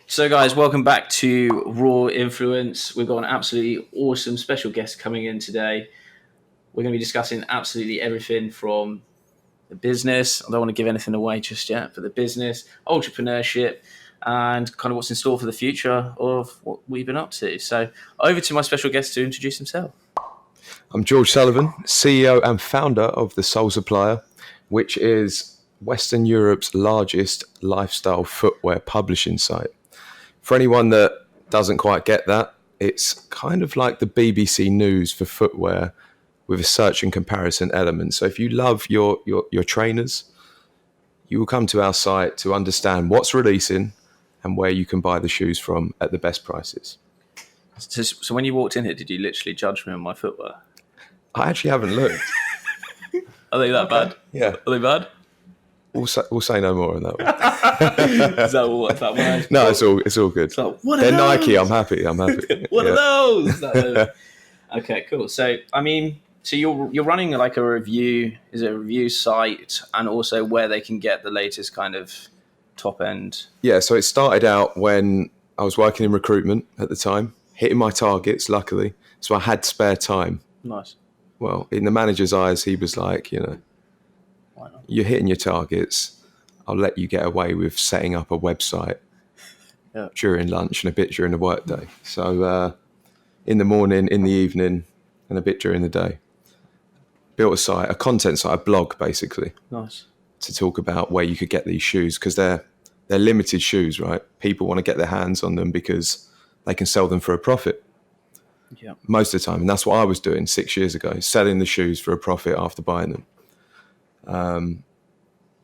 So guys, welcome back to Raw Influence. We've got an absolutely awesome special guest coming in today. We're going to be discussing absolutely everything from the business. I don't want to give anything away just yet, but the business, entrepreneurship, and kind of what's in store for the future of what we've been up to. So over to my special guest to introduce himself. I'm George Sullivan, CEO and founder of The Sole Supplier, which is Western Europe's largest lifestyle footwear publishing site. For anyone that doesn't quite get that, it's kind of like the BBC News for footwear with a search and comparison element. So if you love your trainers, you will come to our site to understand what's releasing and where you can buy the shoes from at the best prices. So when you walked in here, did you literally judge me on my footwear? I actually haven't looked. Are they that bad? Yeah. Are they bad? We'll say no more on that one. Is that what that one? No, it's all good. It's like, what are They're those? Nike. I'm happy. What are those? Okay, cool. So so you're running like a review. Is it a review site, and also where they can get the latest kind of top end? Yeah. So it started out when I was working in recruitment at the time, hitting my targets, luckily. So I had spare time. Nice. Well, in the manager's eyes, he was like, Why not? You're hitting your targets. I'll let you get away with setting up a website during lunch and a bit during the workday. So in the morning, in the evening, and a bit during the day. Built a site, a content site, a blog, basically. Nice. To talk about where you could get these shoes, because they're limited shoes, right? People want to get their hands on them because they can sell them for a profit. Yeah. Most of the time. And that's what I was doing 6 years ago, selling the shoes for a profit after buying them.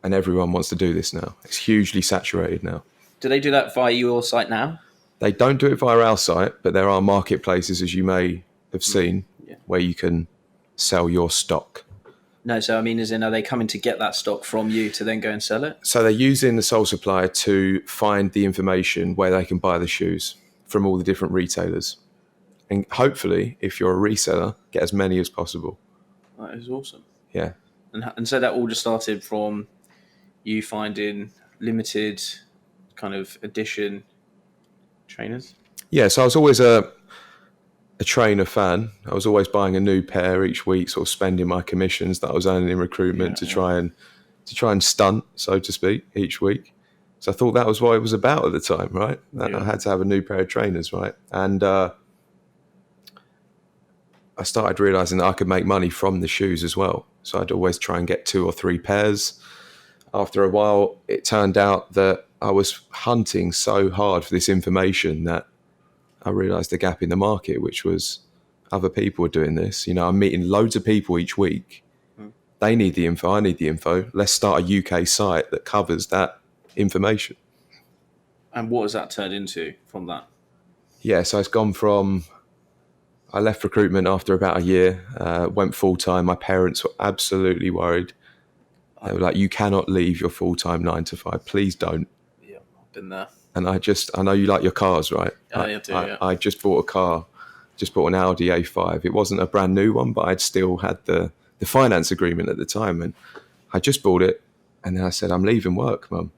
And everyone wants to do this now. It's hugely saturated now. Do they do that via your site now? They don't do it via our site, but there are marketplaces, as you may have seen, where you can sell your stock. No, so I mean, as in, are they coming to get that stock from you to then go and sell it? So they're using the Sole Supplier to find the information where they can buy the shoes from all the different retailers. And hopefully, if you're a reseller, get as many as possible. That is awesome. Yeah. And so that all just started from you finding limited kind of edition trainers? Yeah, so I was always a trainer fan. I was always buying a new pair each week, sort of spending my commissions that I was earning in recruitment to try and stunt, so to speak, each week. So I thought that was what it was about at the time, right? I had to have a new pair of trainers, right? And I started realizing that I could make money from the shoes as well. So I'd always try and get 2 or 3 pairs. After a while, it turned out that I was hunting so hard for this information that I realized the gap in the market, which was other people were doing this. I'm meeting loads of people each week. They need the info. I need the info. Let's start a UK site that covers that information. And what has that turned into from that? Yeah, so it's gone from... I left recruitment after about a year, went full-time. My parents were absolutely worried. They were like, you cannot leave your full-time 9 to 5. Please don't. Yeah, I've been there. And I know you like your cars, right? I just bought a car, just bought an Audi A5. It wasn't a brand new one, but I'd still had the finance agreement at the time. And I just bought it. And then I said, I'm leaving work, Mum.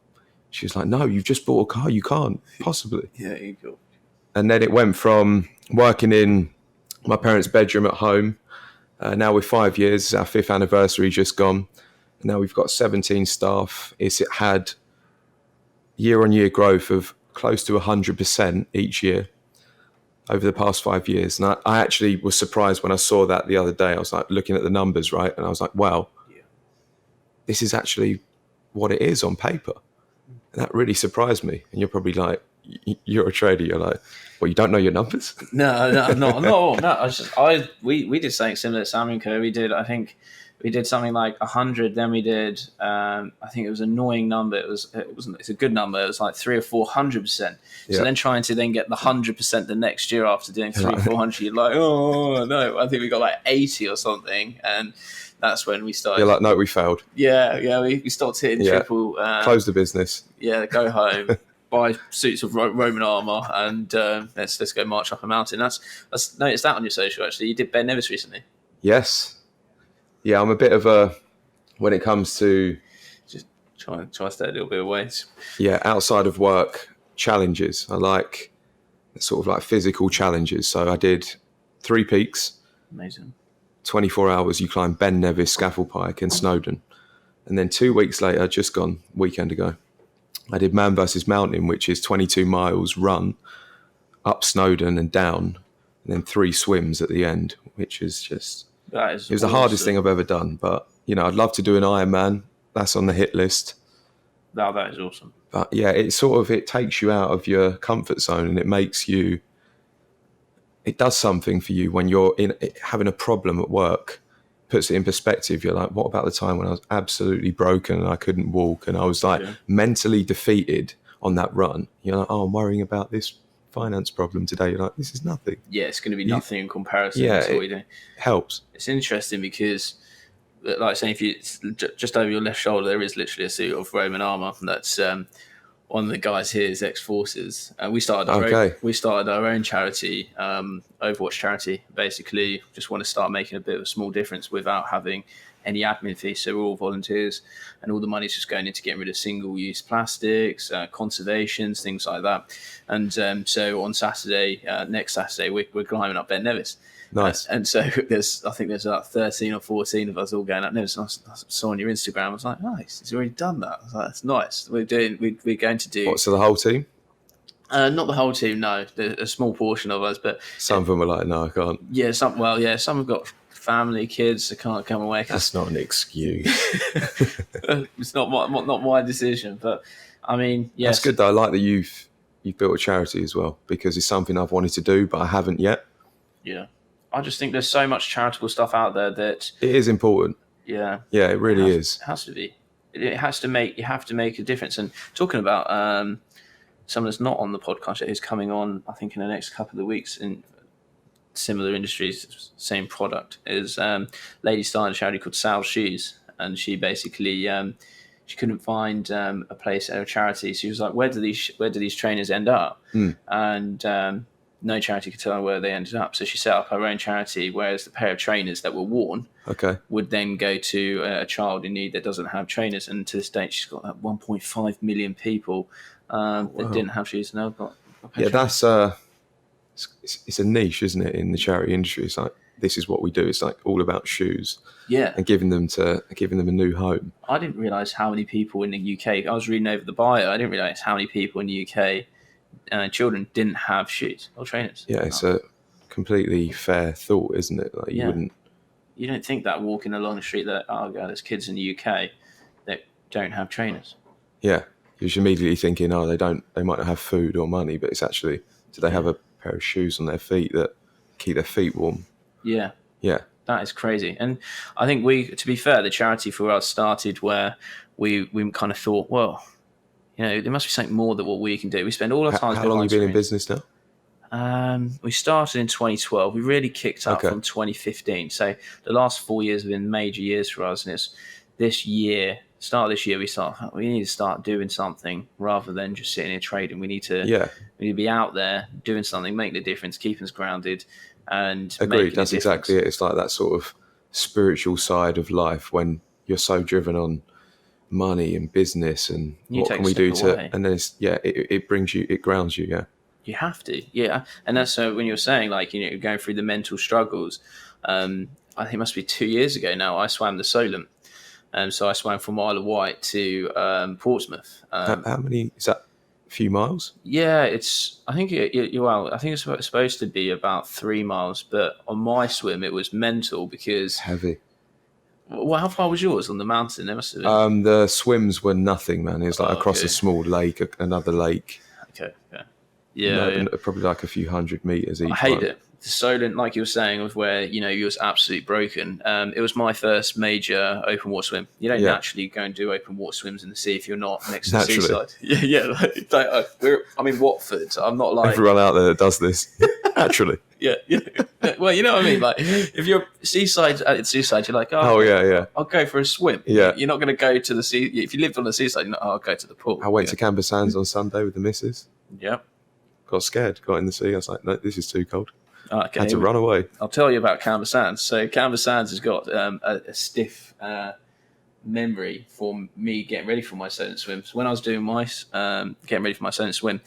She was like, no, you've just bought a car. You can't possibly. Yeah, you go. And then it went from working in my parents' bedroom at home. Now we're 5 years. It's our 5th anniversary just gone. Now we've got 17 staff. It had year-on-year growth of close to 100% each year over the past 5 years. And I actually was surprised when I saw that the other day. I was like looking at the numbers, right? And I was like, wow, this is actually what it is on paper. And that really surprised me. And you're probably like, you're a trader. You're like, well, you don't know your numbers? No. We did something similar at Salmon Co. We did something like 100. Then we did, I think it was an annoying number. It's a good number. It was like 300 or 400%. So then trying to then get the 100% the next year after doing 300 or 400, you're like, oh no, I think we got like 80 or something. And that's when we started. You're like, no, we failed. Yeah. We stopped hitting triple. Close the business. Yeah, go home. Buy suits of Roman armor and let's go march up a mountain. That's noticed that on your social actually. You did Ben Nevis recently. Yes. Yeah, I'm a bit of a when it comes to try to stay a little bit away. Yeah, outside of work, challenges. I like sort of like physical challenges. So I did 3 peaks, Amazing. 24 hours. You climb Ben Nevis, Scaffold Pike, and Snowdon. And then 2 weeks later, just gone weekend ago, I did Man versus Mountain, which is 22 miles run up Snowdon and down, and then 3 swims at the end, which is just, That is it was the hardest thing I've ever done. But, you know, I'd love to do an Ironman. That's on the hit list. That is awesome. But yeah, it takes you out of your comfort zone, and it does something for you when you're having a problem at work. Puts it in perspective. You're like, what about the time when I was absolutely broken and I couldn't walk and I was like mentally defeated on that run? You're like, oh, I'm worrying about this finance problem today. You're like, this is nothing. Yeah, it's going to be nothing in comparison to what we do. Helps. It's interesting because, like I say, if you just over your left shoulder, there is literally a suit of Roman armour. That's one of the guys here is ex-forces. We started our own charity, Overwatch charity. Basically, just want to start making a bit of a small difference without having any admin fees. So we're all volunteers, and all the money's just going into getting rid of single-use plastics, conservations, things like that. And so on Saturday, next Saturday, we're climbing up Ben Nevis. Nice. And so I think there's about 13 or 14 of us all going up Nevis. I saw on your Instagram, I was like, nice, he's already done that. I was like, that's nice. We're going to do. What, so the whole team? Not the whole team, no. There's a small portion of us, but some of them were like, no, I can't. Yeah, some have got family, kids, they can't come away. That's not an excuse. It's not my decision, but I mean, yes. That's good though. I like that you've built a charity as well, because it's something I've wanted to do, but I haven't yet. Yeah. I just think there's so much charitable stuff out there that it is important. Yeah. Yeah, it really is. It has to be. You have to make a difference. And talking about someone that's not on the podcast that is coming on, I think in the next couple of weeks in similar industries, same product, is lady started a charity called Sal's Shoes, and she basically she couldn't find a place at a charity. So she was like, where do these trainers end up? And no charity could tell her where they ended up. So she set up her own charity, whereas the pair of trainers that were worn would then go to a child in need that doesn't have trainers. And to this date, she's got like 1.5 million people that didn't have shoes. And that's it's a niche, isn't it, in the charity industry? It's like, this is what we do. It's like all about shoes. Yeah. And giving them a new home. I didn't realise how many people in the UK, I was reading over the bio, I didn't realise how many people in the UK children didn't have shoes or trainers. Yeah, it's a completely fair thought, isn't it? Like you don't think that walking along the street that there's kids in the UK that don't have trainers. Yeah, you're just immediately thinking, they might not have food or money, but it's actually, do they have a pair of shoes on their feet that keep their feet warm? Yeah. That is crazy. And I think to be fair, the charity for us started where we kind of thought, well, there must be something more than what we can do. We spend all our time. How long have you been in business now? We started in 2012. We really kicked up from 2015. So the last 4 years have been major years for us. And it's start of this year, we need to start doing something rather than just sitting here trading. We need to be out there doing something, making a difference, keeping us grounded. And agreed. That's exactly it. It's like that sort of spiritual side of life when you're so driven on money and business and what can we do and then it brings you, it grounds you. You have to. And that's when you were saying, like, going through the mental struggles. I think it must be 2 years ago now, I swam the Solent, so I swam from Isle of Wight to Portsmouth. How many is that? A few miles? I think it's supposed to be about 3 miles, but on my swim it was mental because heavy. Well, how far was yours on the mountain? There must have been. The swims were nothing, man. It was like across a small lake, another lake. Okay, yeah. Probably like a few 100 meters each. I hate it. The Solent, like you were saying, was where you was absolutely broken. It was my first major open water swim. You don't naturally go and do open water swims in the sea if you're not next to the seaside. I'm in Watford. So I'm not like everyone out there that does this naturally. Yeah. Well, you know what I mean. Like, if you're at seaside, you're like, I'll go for a swim. Yeah. You're not going to go to the sea. If you lived on the seaside, you're not, I'll go to the pool. I went to Camber Sands on Sunday with the missus. Yeah. Got scared. Got in the sea. I was like, no, this is too cold. Okay. Had to run away. I'll tell you about Camber Sands. So Camber Sands has got a stiff memory for me getting ready for my Solent swim. So when I was doing my getting ready for my Solent swim,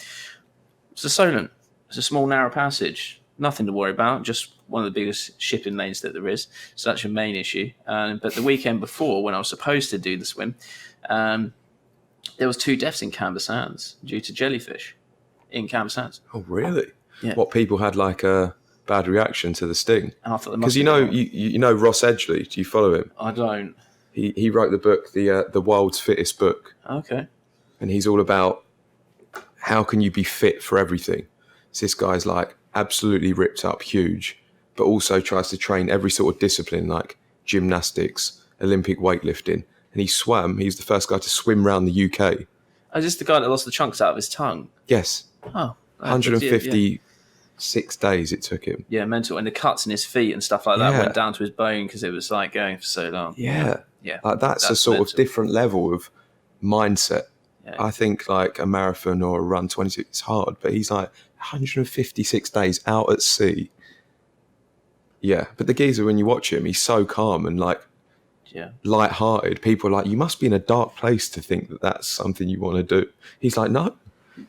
it's a Solent. It's a small narrow passage, nothing to worry about. Just one of the biggest shipping lanes that there is. So that's your main issue. But the weekend before, when I was supposed to do the swim, there was 2 deaths in Camber Sands due to jellyfish in Camber Sands. Oh, really? Yeah. What, people had like a bad reaction to the sting? And I thought Because you know Ross Edgley. Do you follow him? I don't. He wrote the book, the World's Fittest Book, Okay. and he's all about how can you be fit for everything. So this guy's like absolutely ripped up, huge, but also tries to train every sort of discipline like gymnastics, Olympic weightlifting. And he swam. He's the first guy to swim around the UK. Oh, is this the guy that lost the chunks out of his tongue? Yes. Oh. 156 days it took him. Yeah, mental. And the cuts in his feet and stuff like that Yeah. went down to his bone because it was like going for so long. Yeah. Yeah. Like that's a sort mental. of different level of mindset. Yeah. I think like a marathon or a run 26 is hard, but he's like 156 days out at sea. Yeah. But the geezer, when you watch him, he's so calm and like Yeah. light-hearted. People are like, you must be in a dark place to think that that's something you want to do. He's like, no.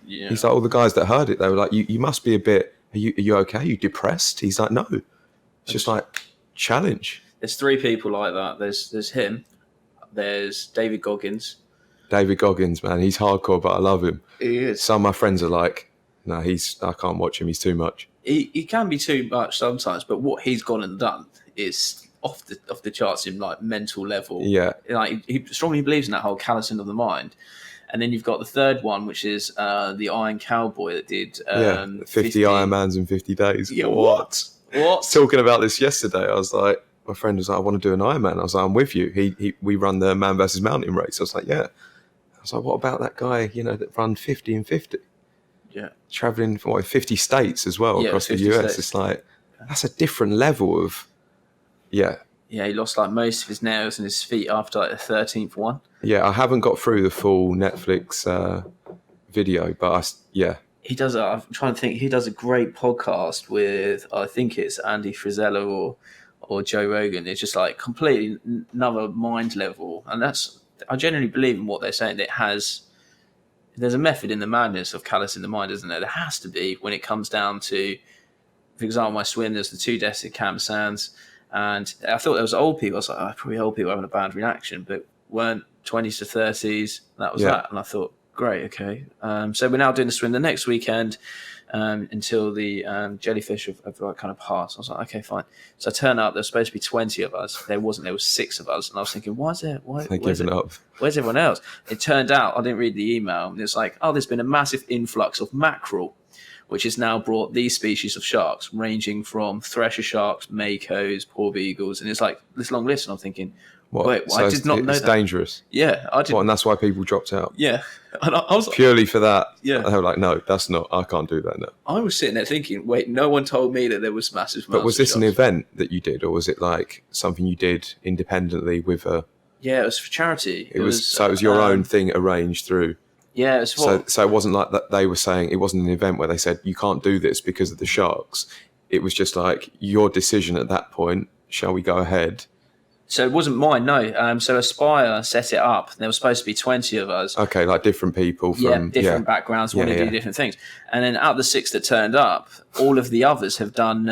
Yeah. He's like, all the guys that heard it, they were like, you must be a bit, are you okay? Are you depressed? He's like, no. It's just like, challenge. There's 3 people like that. There's him. There's David Goggins. David Goggins, man, he's hardcore, but I love him. He is. Some of my friends are like, no, I can't watch him. He's too much. He can be too much sometimes, but what he's gone and done is off the charts in like mental level. Yeah. Like he strongly believes in that whole callousing of the mind. And then you've got the third one, which is the Iron Cowboy that did 50 Ironmans in 50 days. Yeah, what? Talking about this yesterday, I was like, my friend was like, I want to do an Ironman. I was like, I'm with you. We run the Man versus Mountain race. I was like, yeah. I was like, what about that guy, that run 50 and 50? Yeah. Traveling from 50 states as well across the 50 US. states. It's like, that's a different level of, yeah. Yeah, he lost like most of his nails in his feet after like the 13th one. Yeah, I haven't got through the full Netflix video, but He does. I'm trying to think. He does a great podcast with, I think it's Andy Frisella or Joe Rogan. It's just like completely another mind level, and I generally believe in what they're saying. There's a method in the madness of callous in the mind, isn't there? There has to be when it comes down to, for example, my swim. There's the 2 deaths at Camber Sands, and I thought there was old people. I was like, probably old people having a bad reaction, but weren't 20s to 30s. That was that, and I thought, great, okay. So we're now doing the swim the next weekend until the jellyfish have like kind of passed. I was like, okay, fine. So I turn up. There's supposed to be 20 of us. There wasn't. There was 6 of us, and I was thinking, where's everyone else? It turned out I didn't read the email, and it's like, there's been a massive influx of mackerel, which has now brought these species of sharks, ranging from thresher sharks, makos, porbeagles, and it's like this long list. And I'm thinking, wait, I did not know that. It's dangerous. Yeah, I did. And that's why people dropped out. Yeah, and I was purely for that. Yeah, they were like, no, that's not. I can't do that now. I was sitting there thinking, wait, no one told me that there was massive. But was this an event that you did, or was it like something you did independently with a? Yeah, it was for charity. It was your own thing arranged through. Yeah, it's what, so it wasn't like that. They were saying it wasn't an event where they said you can't do this because of the sharks. It was just like your decision at that point. Shall we go ahead? So it wasn't mine, no. So Aspire set it up. There was supposed to be 20 of us. Okay, like different people from different backgrounds, wanting to do different things. And then out of the 6 that turned up, all of the others have done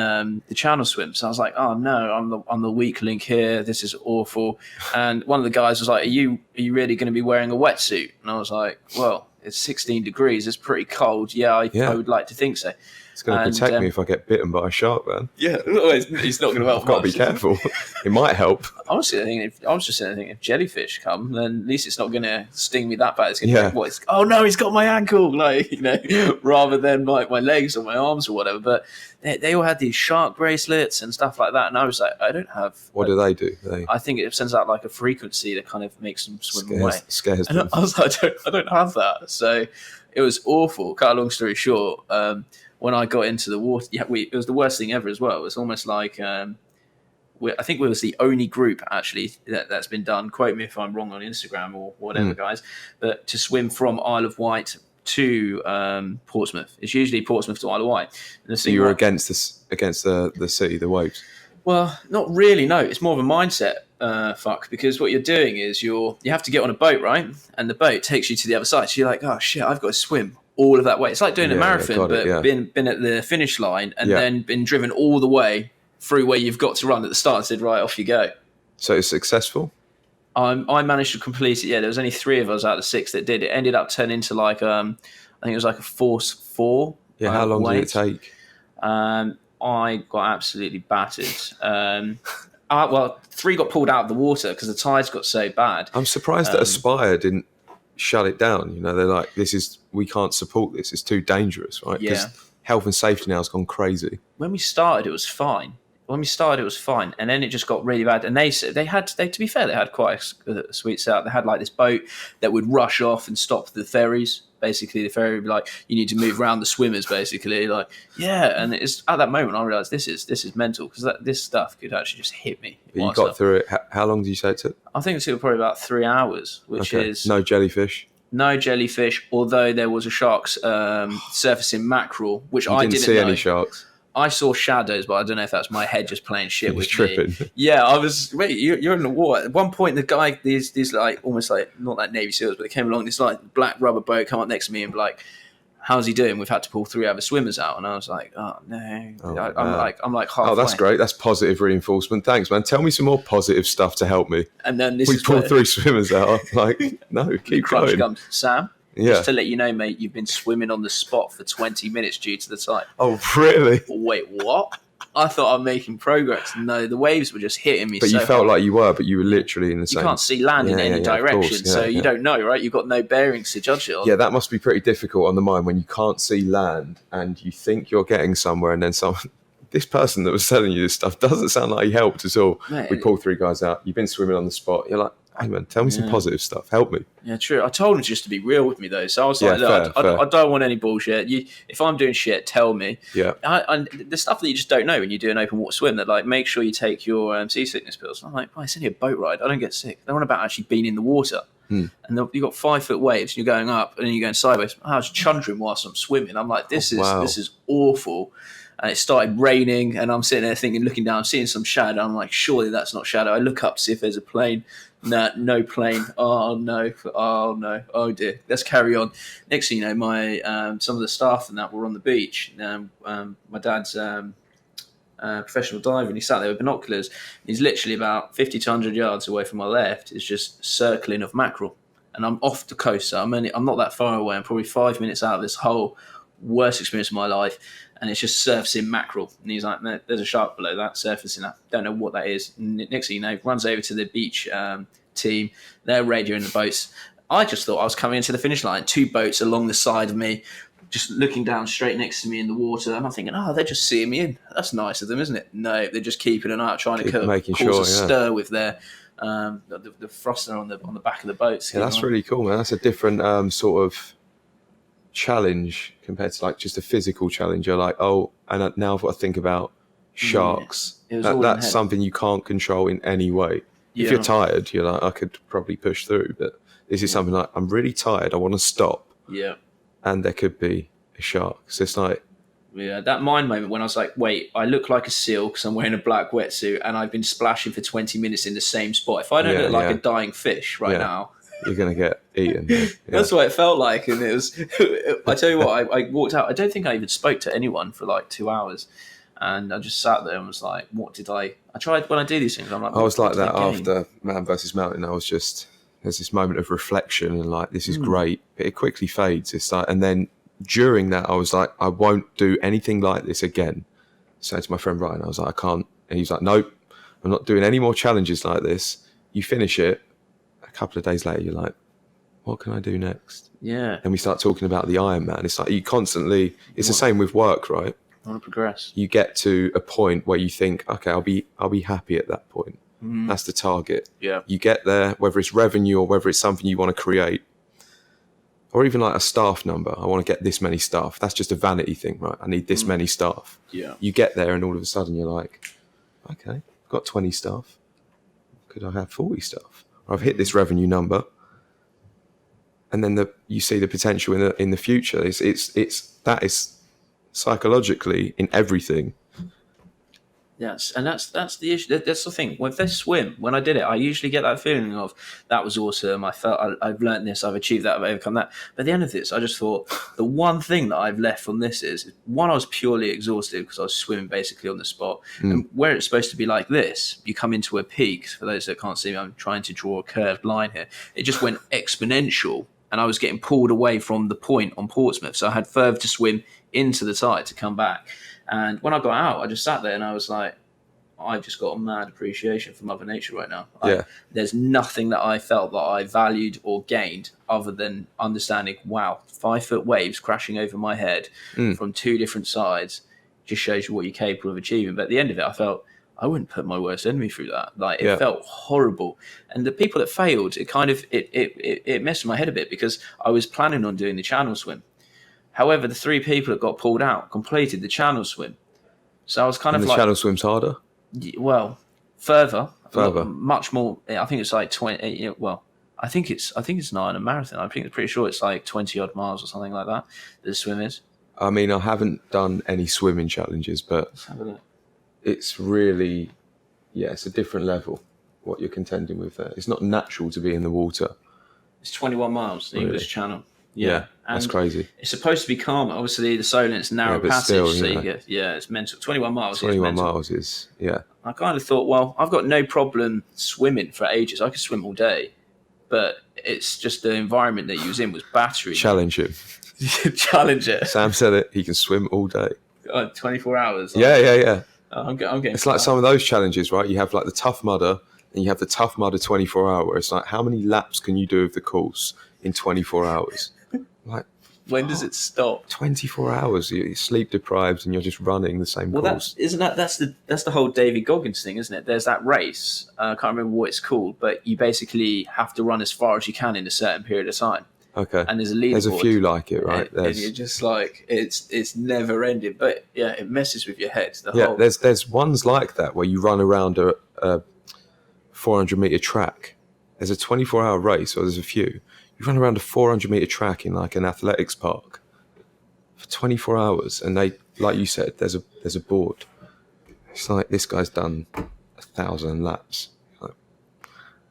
the channel swim. So I was like, oh no, I'm the weak link here. This is awful. And one of the guys was like, are you really going to be wearing a wetsuit? And I was like, well, it's 16 degrees. It's pretty cold. Yeah, I would like to think so. It's going to protect me if I get bitten by a shark, man. Yeah, it's not going to help. I've got to be careful. It might help. I was just thinking, if jellyfish come, then at least it's not going to sting me that bad. It's going to be, oh no, he's got my ankle, rather than my legs or my arms or whatever. But they all had these shark bracelets and stuff like that, and I was like, I don't have. What do they do? I think it sends out like a frequency that kind of makes them swim away. Scares them. I was like, I don't have that. So it was awful. Cut a long story short. When I got into the water, it was the worst thing ever as well. It was almost like I think we was the only group actually that's been done. Quote me if I'm wrong on Instagram or whatever, guys. But to swim from Isle of Wight to Portsmouth, it's usually Portsmouth to Isle of Wight. So you were against the sea, the waves. Well, not really. No, it's more of a mindset. fuck, because what you're doing is you have to get on a boat, right? And the boat takes you to the other side. So you're like, oh shit, I've got to swim all of that way. It's like doing a marathon, but been at the finish line and then been driven all the way through where you've got to run at the start and said, right, off you go. So it's successful? I managed to complete it. Yeah, there was only 3 of us out of the 6 that did it. It ended up turning into like, I think it was like a Force 4. Yeah, how long did it take? I got absolutely battered. Well, 3 got pulled out of the water because the tides got so bad. I'm surprised that Aspire didn't shut it down. You know, they're like, we can't support this. It's too dangerous, right? Because health and safety now has gone crazy. When we started, it was fine. And then it just got really bad. And they had, to be fair, they had quite a sweet setup. They had like this boat that would rush off and stop the ferries. Basically, the ferry would be like, you need to move around the swimmers, basically. Like, yeah. And it's at that moment I realised this is mental, because this stuff could actually just hit me. But you got through it. How long did you say it took? I think it took probably about 3 hours, which is... No jellyfish? No jellyfish, although there was a shark's surfacing mackerel, which I didn't see know. Any sharks? I saw shadows, but I don't know if that's my head just playing shit with tripping. Me. Yeah, I was. Wait, you're in the water. At one point, the guy, these like almost like not like Navy SEALs, but they came along. This like black rubber boat come up next to me and be like, "How's he doing?" We've had to pull 3 other swimmers out, and I was like, "Oh no!" I'm like halfway. Oh, that's great. That's positive reinforcement. Thanks, man. Tell me some more positive stuff to help me. And then we pulled 3 swimmers out. Like, no, keep going. Comes, Sam. Yeah. Just to let you know, mate, you've been swimming on the spot for 20 minutes due to the tide. Oh, really? Wait, what? I thought I'm making progress. No, the waves were just hitting me. But you felt like you were, but you were literally in the same. You can't see land in any direction, so you don't know, right? You've got no bearings to judge it on. Yeah, that must be pretty difficult on the mind when you can't see land and you think you're getting somewhere, and then this person that was telling you this stuff doesn't sound like he helped at all. Mate, we pulled 3 guys out. You've been swimming on the spot. You're like, hey man, tell me some positive stuff. Help me. Yeah, true. I told him just to be real with me though. So I was like, look, I don't want any bullshit. If I'm doing shit, tell me. Yeah. The stuff that you just don't know when you do an open water swim, that like, make sure you take your seasickness pills. I'm like, it's only a boat ride. I don't get sick. They're on about actually being in the water. And you've got 5-foot waves. You're going up and then you're going sideways. I was chundering whilst I'm swimming. I'm like, this is awful. And it started raining, and I'm sitting there thinking, looking down, seeing some shadow. I'm like, surely that's not shadow. I look up to see if there's a plane. No plane. Oh no. Oh dear. Let's carry on. Next thing you know, my some of the staff and that were on the beach. My dad's professional diver, and he sat there with binoculars. He's literally about 50 to 100 yards away from my left. It's just circling of mackerel, and I'm off the coast. So I'm not that far away. I'm probably 5 minutes out of this whole worst experience of my life. And it's just surfacing mackerel. And he's like, no, there's a shark below that, surfacing that. Don't know what that is. And next thing you know, runs over to the beach team. They're radioing the boats. I just thought I was coming into the finish line. 2 boats along the side of me, just looking down straight next to me in the water. And I'm thinking, they're just seeing me in. That's nice of them, isn't it? No, they're just keeping an eye out, trying to cause a stir with their the thruster on the back of the boats. Yeah, that's really cool, man. That's a different sort of challenge compared to like just a physical challenge. You're like, and now I've got to think about sharks. That's something you can't control in any way. If you're tired, you're like, I could probably push through, but this is something like, I'm really tired, I want to stop. Yeah. And there could be a shark. So it's like, that mind moment when I was like, wait, I look like a seal because I'm wearing a black wetsuit and I've been splashing for 20 minutes in the same spot. If I don't look like a dying fish now, you're going to get eaten. Yeah. That's what it felt like. And it was, I tell you what, I walked out. I don't think I even spoke to anyone for like 2 hours. And I just sat there and was like, I tried when I do these things. I'm like, I was like that after Man vs. Mountain. there's this moment of reflection and like, this is great. But it quickly fades. It's like, and then during that, I was like, I won't do anything like this again. So to my friend Ryan, I was like, I can't. And he's like, nope, I'm not doing any more challenges like this. You finish it. A couple of days later, you're like, what can I do next? Yeah. And we start talking about the Ironman. It's like you constantly, it's the same with work, right? I want to progress. You get to a point where you think, okay, I'll be happy at that point. That's the target. Yeah. You get there, whether it's revenue or whether it's something you want to create, or even like a staff number. I want to get this many staff. That's just a vanity thing, right? I need this many staff. Yeah. You get there and all of a sudden you're like, okay, I've got 20 staff. Could I have 40 staff? Or I've hit this revenue number. And then you see the potential in the future. That is psychologically in everything. Yes, and that's the issue. That's the thing with this swim. When I did it, I usually get that feeling of that was awesome. I've learned this. I've achieved that. I've overcome that. But at the end of this, I just thought the one thing that I've left from this is one. I was purely exhausted because I was swimming basically on the spot. And where it's supposed to be like this, you come into a peak. For those that can't see me, I'm trying to draw a curved line here. It just went exponential, and I was getting pulled away from the point on Portsmouth. So I had further to swim into the tide to come back. And when I got out, I just sat there and I was like, I've just got a mad appreciation for Mother Nature right now. There's nothing that I felt that I valued or gained other than understanding, wow, 5-foot waves crashing over my head from two different sides just shows you what you're capable of achieving. But at the end of it, I felt I wouldn't put my worst enemy through that. Like it felt horrible. And the people that failed, it kind of, it messed with my head a bit because I was planning on doing the channel swim. However, the 3 people that got pulled out completed the channel swim. So I was kind of like... the channel swim's harder? Well, further, much more. I think it's like 20. Well, I think it's not in a marathon. I'm pretty sure it's like 20 odd miles or something like that. The swim is. I mean, I haven't done any swimming challenges, but Let's have a look. It's really, it's a different level. What you're contending with there, it's not natural to be in the water. It's 21 miles, the English Channel. Yeah, that's crazy. It's supposed to be calm. Obviously, the Solent's narrow passage, still, so you get, it's mental. 21 miles. 21 miles is I kind of thought, well, I've got no problem swimming for ages. I could swim all day, but it's just the environment that you was in was battering. Challenge him. Challenge it. Sam said it. He can swim all day. 24 hours. Yeah. I'm getting. It's like some of those challenges, right? You have like the Tough Mudder, and you have the Tough Mudder 24 hour. Where it's like, how many laps can you do of the course in 24 hours? Like, when does it stop? 24 hours. You're sleep deprived, and you're just running the same course. That's the whole David Goggins thing, isn't it? There's that race. I can't remember what it's called, but you basically have to run as far as you can in a certain period of time. Okay. And there's a leaderboard. There's a few like it, right? And you're just like, it's never ending. But it messes with your head. There's ones like that where you run around a 400 meter track. There's a 24-hour race, or there's a few. You run around a 400 meter track in like an athletics park for 24 hours, and they, like you said, there's a board. It's like, this guy's done 1,000 laps. Like,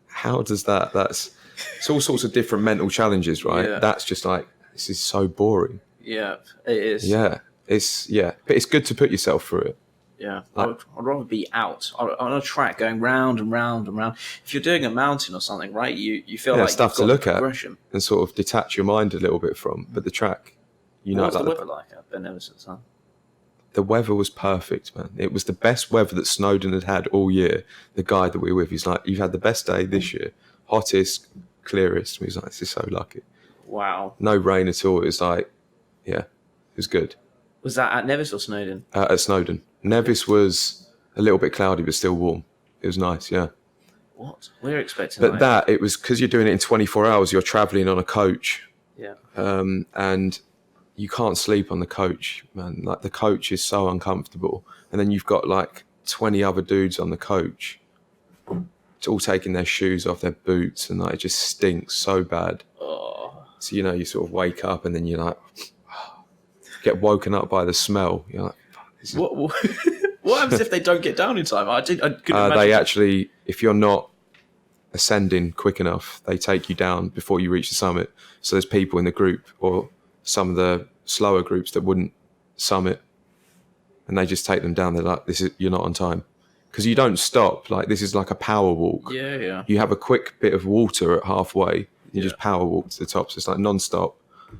how does that? It's all sorts of different mental challenges, right? Yeah. That's just like, this is so boring. Yeah, it is. Yeah, but it's good to put yourself through it. Yeah, I'd rather be out on a track going round and round and round. If you're doing a mountain or something, right, you feel like stuff to look at and sort of detach your mind a little bit from. But the track, what's the weather like up in Everton? The weather was perfect, man. It was the best weather that Snowdon had all year. The guy that we were with, he's like, you've had the best day this year, hottest, clearest. And he was like, this is so lucky. Wow. No rain at all. It was like, it was good. Was that at Nevis or Snowdon? At Snowdon. Nevis was a little bit cloudy, but still warm. It was nice, yeah. What? We were expecting But it was because you're doing it in 24 hours, you're travelling on a coach. Yeah. And you can't sleep on the coach, man. Like, the coach is so uncomfortable. And then you've got like 20 other dudes on the coach. It's all taking their shoes off, their boots, and like, it just stinks so bad. Oh. So, you sort of wake up and then you're like, get woken up by the smell. You're like, what happens if they don't get down in time? I couldn't imagine. They actually, if you're not ascending quick enough, they take you down before you reach the summit. So there's people in the group or some of the slower groups that wouldn't summit, and they just take them down. They're like, you're not on time. Because you don't stop. Like, this is like a power walk. Yeah. You have a quick bit of water at halfway. You just power walk to the top. So it's like non-stop,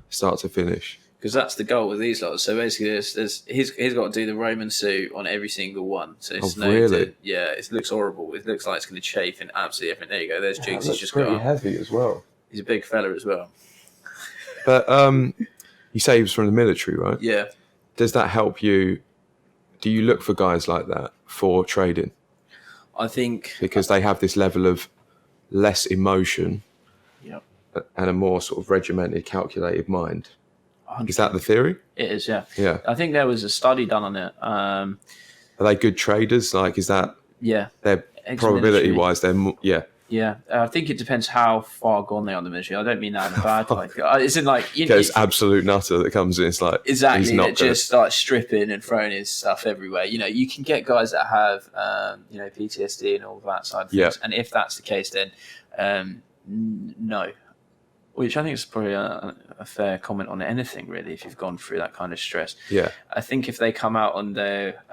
start to finish. Because that's the goal with these lots. So basically, he's got to do the Roman suit on every single one. So it's really? It looks horrible. It looks like it's going to chafe in absolutely everything. There you go. There's Jigs. He's just pretty heavy as well. He's a big fella as well. But you say he was from the military, right? Yeah. Does that help you? Do you look for guys like that for trading? I think because they have this level of less emotion, and a more sort of regimented, calculated mind. 100%. Is that the theory? It is, yeah. Yeah. I think there was a study done on it. Are they good traders? Like, is that? Yeah. They're probability-wise, they're Yeah, I think it depends how far gone they are in the military. I don't mean that in a bad way. Isn't like There's absolute nutter that comes in. It's like exactly he's not that just start stripping and throwing his stuff everywhere. You can get guys that have PTSD and all of that side of things. And if that's the case, then no. Which I think is probably a fair comment on anything, really, if you've gone through that kind of stress. Yeah. I think if they come out on their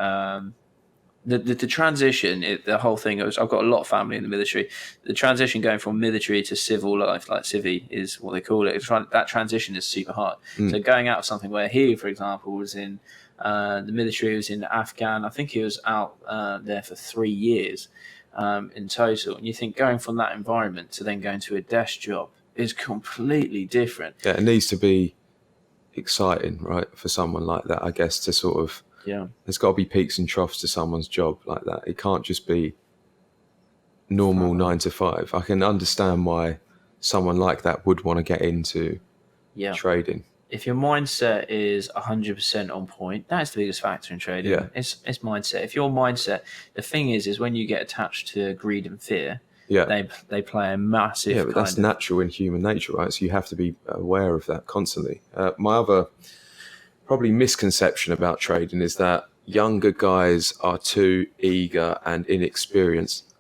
the transition, the whole thing, I've got a lot of family in the military. The transition going from military to civil life, like civvy is what they call it. That transition is super hard. So going out of something where he, for example, was in the military, was in Afghan. I think he was out there for 3 years in total. And you think going from that environment to then going to a desk job is completely different. Yeah, it needs to be exciting, right, for someone like that, I guess, to sort of... Yeah, there's got to be peaks and troughs to someone's job like that. It can't just be normal 9 to 5. I can understand why someone like that would want to get into trading. If your mindset is 100% on point, that's the biggest factor in trading. Yeah. It's mindset. If your mindset, the thing is when you get attached to greed and fear, they play a massive. Yeah, but that's natural in human nature, right? So you have to be aware of that constantly. My other probably misconception about trading is that younger guys are too eager and inexperienced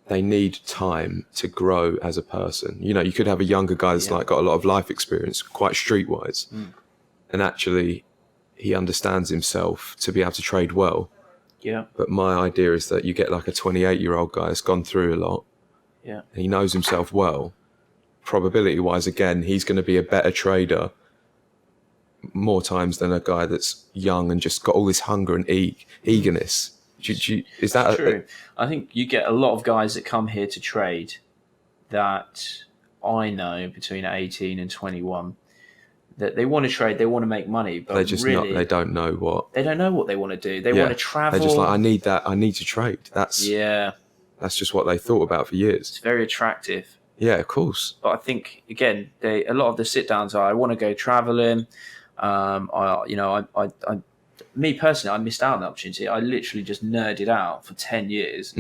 they need time to grow as a person. You could have a younger guy that's like got a lot of life experience, quite streetwise, and actually he understands himself to be able to trade well. Yeah. But my idea is that you get like a 28-year-old guy that's gone through a lot, and he knows himself well. Probability-wise, again, he's going to be a better trader more times than a guy that's young and just got all this hunger and eagerness. Is that true? I think you get a lot of guys that come here to trade that I know between 18 and 21 that they want to trade, they want to make money, but they don't know what they want to do. They want to travel. They're just like, I need that. I need to trade. That's just what they thought about for years. It's very attractive. Yeah, of course. But I think again, a lot of the sit downs are, I want to go traveling. Me personally, I missed out on the opportunity. I literally just nerded out for 10 years.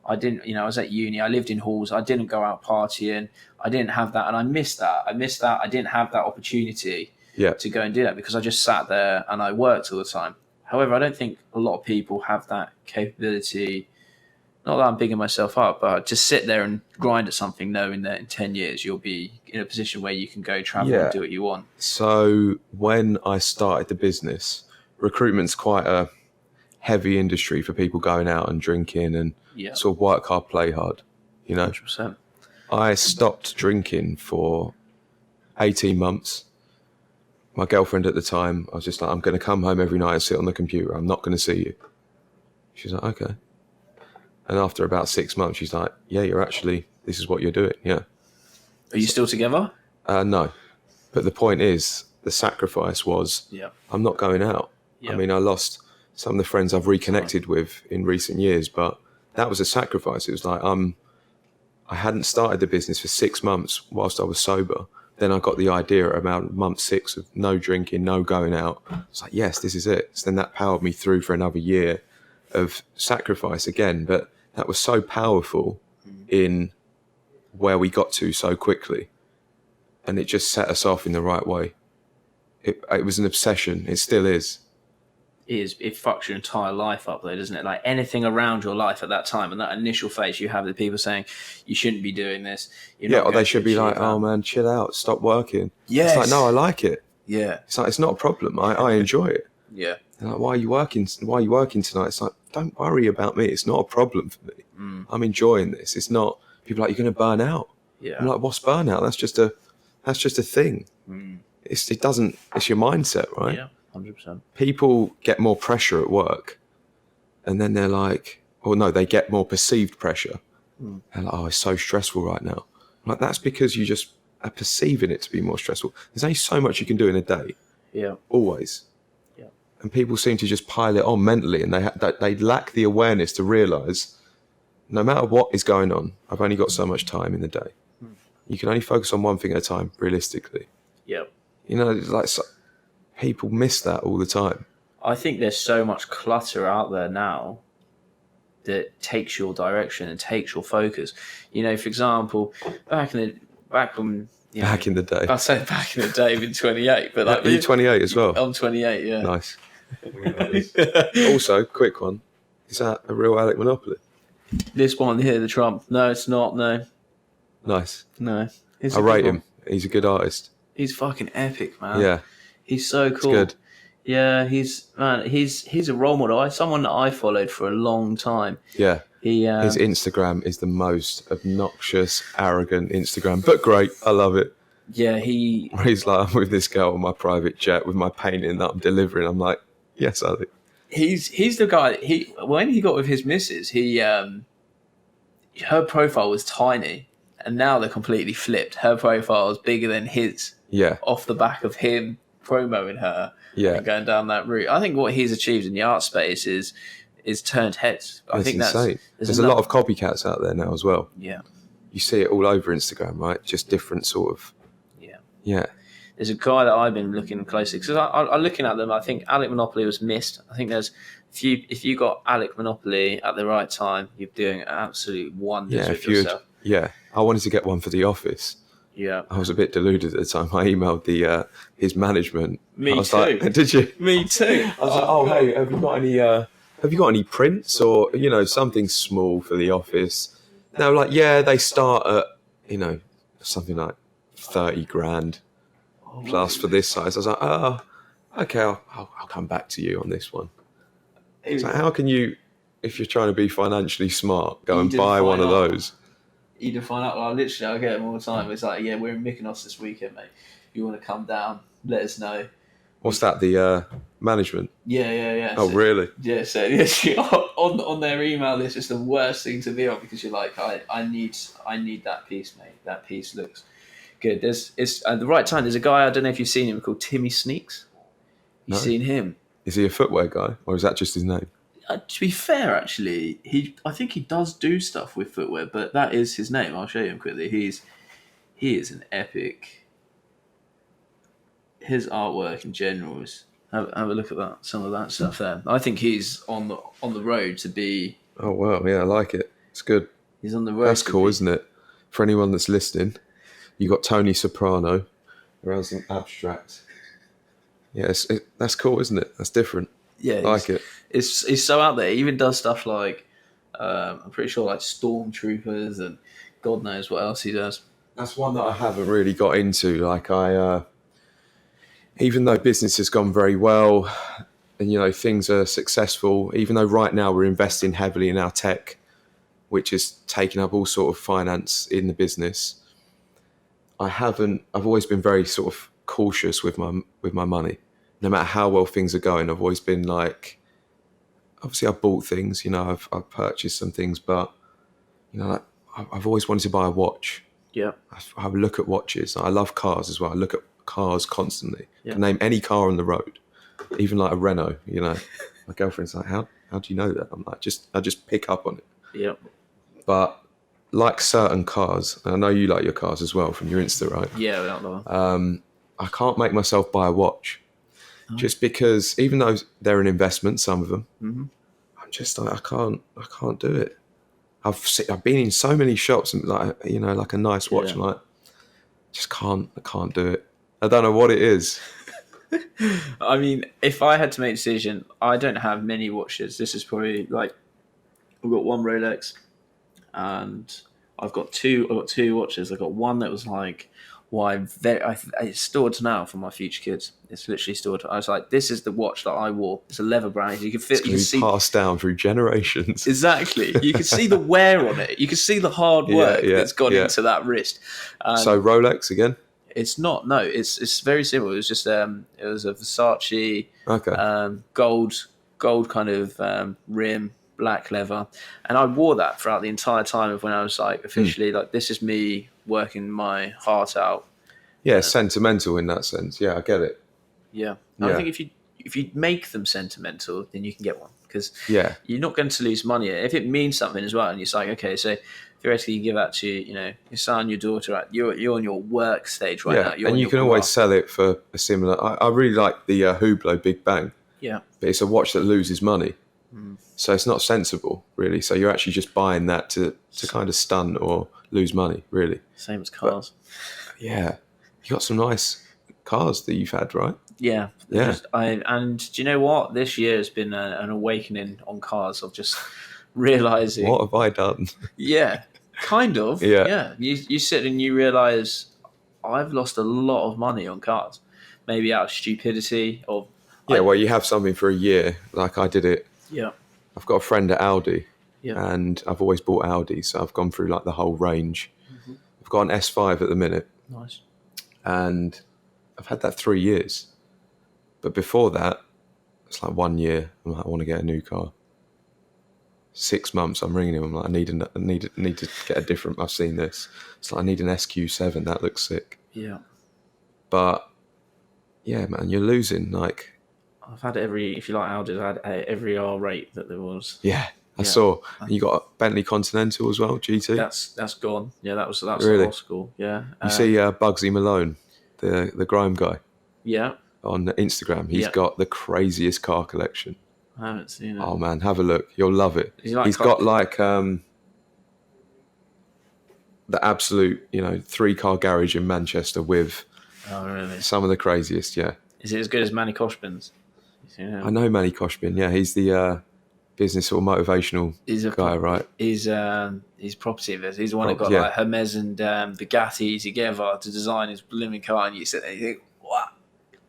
I didn't, I was at uni, I lived in halls, I didn't go out partying, I didn't have that, and I missed that. I didn't have that opportunity to go and do that because I just sat there and I worked all the time. However, I don't think a lot of people have that capability. Not that I'm bigging myself up, but just sit there and grind at something knowing that in 10 years you'll be in a position where you can go travel and do what you want. So when I started the business, recruitment's quite a heavy industry for people going out and drinking and sort of work hard, play hard, 100%. I stopped drinking for 18 months. My girlfriend at the time, I was just like, I'm going to come home every night and sit on the computer. I'm not going to see you. She's like, okay. And after about 6 months, she's like, yeah, this is what you're doing. Yeah. Are you still together? No. But the point is, the sacrifice was, I'm not going out. I mean, I lost some of the friends I've reconnected with in recent years, but that was a sacrifice. It was like, I hadn't started the business for 6 months whilst I was sober. Then I got the idea about month 6 of no drinking, no going out. It's like, yes, this is it. So then that powered me through for another year of sacrifice again. But that was so powerful in where we got to so quickly. And it just set us off in the right way. It was an obsession. It still is. It fucks your entire life up though, doesn't it? Like anything around your life at that time and that initial phase you have the people saying you shouldn't be doing this. Or they should be like, oh man, chill out, stop working. Yes. It's like, no, I like it. Yeah. It's like, it's not a problem. I enjoy it. Yeah. They're like, why are you working tonight? It's like, don't worry about me. It's not a problem for me. I'm enjoying this. It's not, people are like, you're going to burn out. Yeah. I'm like, what's burnout? That's just a thing. It's your mindset, right? Yeah. 100%. People get more pressure at work and then they're like, they get more perceived pressure. They're like, oh, it's so stressful right now. I'm like, that's because you just are perceiving it to be more stressful. There's only so much you can do in a day. Yeah. Always. Yeah. And people seem to just pile it on mentally and they lack the awareness to realise no matter what is going on, I've only got so much time in the day. You can only focus on one thing at a time, realistically. Yeah. People miss that all the time. I think there's so much clutter out there now that takes your direction and takes your focus. You know, for example, back when you know, Back in the day. I say back in the day, been 28, but like Are you 28 as well? I'm 28. Yeah. Nice. Also, quick one. Is that a real Alec Monopoly? This one here, the Trump. No, it's not. No, Nice. no. It's I a rate good him. one. He's a good artist. He's fucking epic, man. Yeah, He's so cool. good. Yeah, he's a role model. Someone that I followed for a long time. Yeah. He His Instagram is the most obnoxious, arrogant Instagram, but great. I love it. yeah, he He's like, I'm with this girl on my private jet with my painting that I'm delivering. I'm like, yes, Alec. he's the guy. When he got with his missus, her profile was tiny, and now they're completely flipped. Her profile is bigger than his, Yeah, off the back of him promoting her yeah. and going down that route. I think what he's achieved in the art space is turned heads. I That's think insane. There's a enough- lot of copycats out there now as well. Yeah, You see it all over Instagram, right? Just different sort of. yeah. Yeah, There's a guy that I've been looking closely because I'm looking at them. I think Alec Monopoly was missed. I think there's if you got Alec Monopoly at the right time, you're doing absolute wonders yeah. with If you, yourself. yeah. I wanted to get one for the office. Yeah, I was a bit deluded at the time. I emailed his management. Me I was too. Like, did you? me too. I was like, oh hey, have you got any prints or something small for the office? They were like, yeah, they start at something like 30 grand plus for this size. I was like, oh, okay, I'll come back to you on this one. So how can you, if you're trying to be financially smart, go and buy one of those? You can find out. Like, literally, I get them all the time. It's like, yeah, we're in Mykonos this weekend, mate. You want to come down? Let us know. What's that? The management? Yeah. Oh, really? Yeah, so on their email list, it's the worst thing to be on because you're like, I need that piece, mate. That piece looks good. It's at the right time. There's a guy, I don't know if you've seen him, called Timmy Sneaks. You've No. seen him? Is he a footwear guy, or is that just his name? To be fair, actually, I think he does do stuff with footwear, but that is his name. I'll show you him quickly. He is an epic. His artwork in general is have a look at that. Some of that stuff there. I think he's on the road to be. Oh wow, yeah, I like it. It's good. He's on the road. That's to cool, be- isn't it? For anyone that's listening, you got Tony Soprano, who has an abstract. Yeah, that's cool, isn't it? That's different. Yeah, I like it. It's so out there. He even does stuff like I'm pretty sure like stormtroopers and God knows what else he does. That's one that I haven't really got into. Like even though business has gone very well, and things are successful. Even though right now we're investing heavily in our tech, which is taking up all sort of finance in the business. I've always been very sort of cautious with my money. No matter how well things are going, I've always been like, obviously I've bought things, I've purchased some things, but like I've always wanted to buy a watch. Yeah. I look at watches. I love cars as well. I look at cars constantly. Yeah. I can name any car on the road, even like a Renault. My girlfriend's like, how do you know that? I'm like, I just pick up on it. Yeah. But like certain cars, and I know you like your cars as well from your Insta, right? Yeah, without the one. I can't make myself buy a watch, just because even though they're an investment, some of them, I'm just like, I can't do it. I've been in so many shops and like a nice watch, and like I can't do it. I don't know what it is. I mean, if I had to make a decision, I don't have many watches. This is probably like I've got one Rolex, and I've got two watches. I've got one that was like, it's stored now for my future kids. It's literally stored. I was like, this is the watch that I wore. It's a leather brand. You can fit. You can see passed down through generations. Exactly. You can see the wear on it. You can see the hard work that's gone into that wrist. So Rolex again? It's not. No, it's very simple. It was just it was a Versace gold kind of rim, black leather, and I wore that throughout the entire time of when I was like officially like, this is me working my heart out. Yeah, sentimental in that sense. Yeah, I get it. Yeah. I think if you make them sentimental, then you can get one, because you're not going to lose money if it means something as well. And it's like, okay, so theoretically you give that to your son, your daughter. You're on your work stage right now. And you can always sell it for a similar. I really like the Hublot Big Bang. Yeah, but it's a watch that loses money. So it's not sensible, really. So you're actually just buying that to kind of stunt or lose money, really. Same as cars. Yeah. You got some nice cars that you've had, right? Yeah. Yeah. And do you know what? This year has been an awakening on cars of just realizing. What have I done? Yeah, kind of. Yeah. Yeah. You sit and you realize I've lost a lot of money on cars, maybe out of stupidity or. Yeah, well, you have something for a year, like I did it. Yeah. I've got a friend at Audi, Yeah. and I've always bought Audi, so I've gone through like the whole range. Mm-hmm. I've got an S5 at the minute. Nice. And I've had that 3 years. But before that, it's like 1 year. I'm like, I want to get a new car. 6 months, I'm ringing him. I'm like, I need to get a different. I've seen this. It's like I need an SQ7. That looks sick. Yeah. But yeah, man, you're losing. Like, I've had if you like Audi, I've had every R8 that there was. Yeah, I saw. And you got a Bentley Continental as well, GT. That's gone. Yeah, that's Really? old school. Yeah. You see Bugsy Malone, the grime guy. Yeah. On Instagram, he's got the craziest car collection. I haven't seen it. Oh man, have a look. You'll love it. He's got like the absolute, 3-car garage in Manchester with really? Some of the craziest. Yeah. Is it as good as Manny Koshbin's? I know Manny Koshbin. Yeah, he's the business or motivational guy, right? He's property investor. He's the one that got like Hermes and Bugatti together to design his blooming car, and you sit there and you think, what?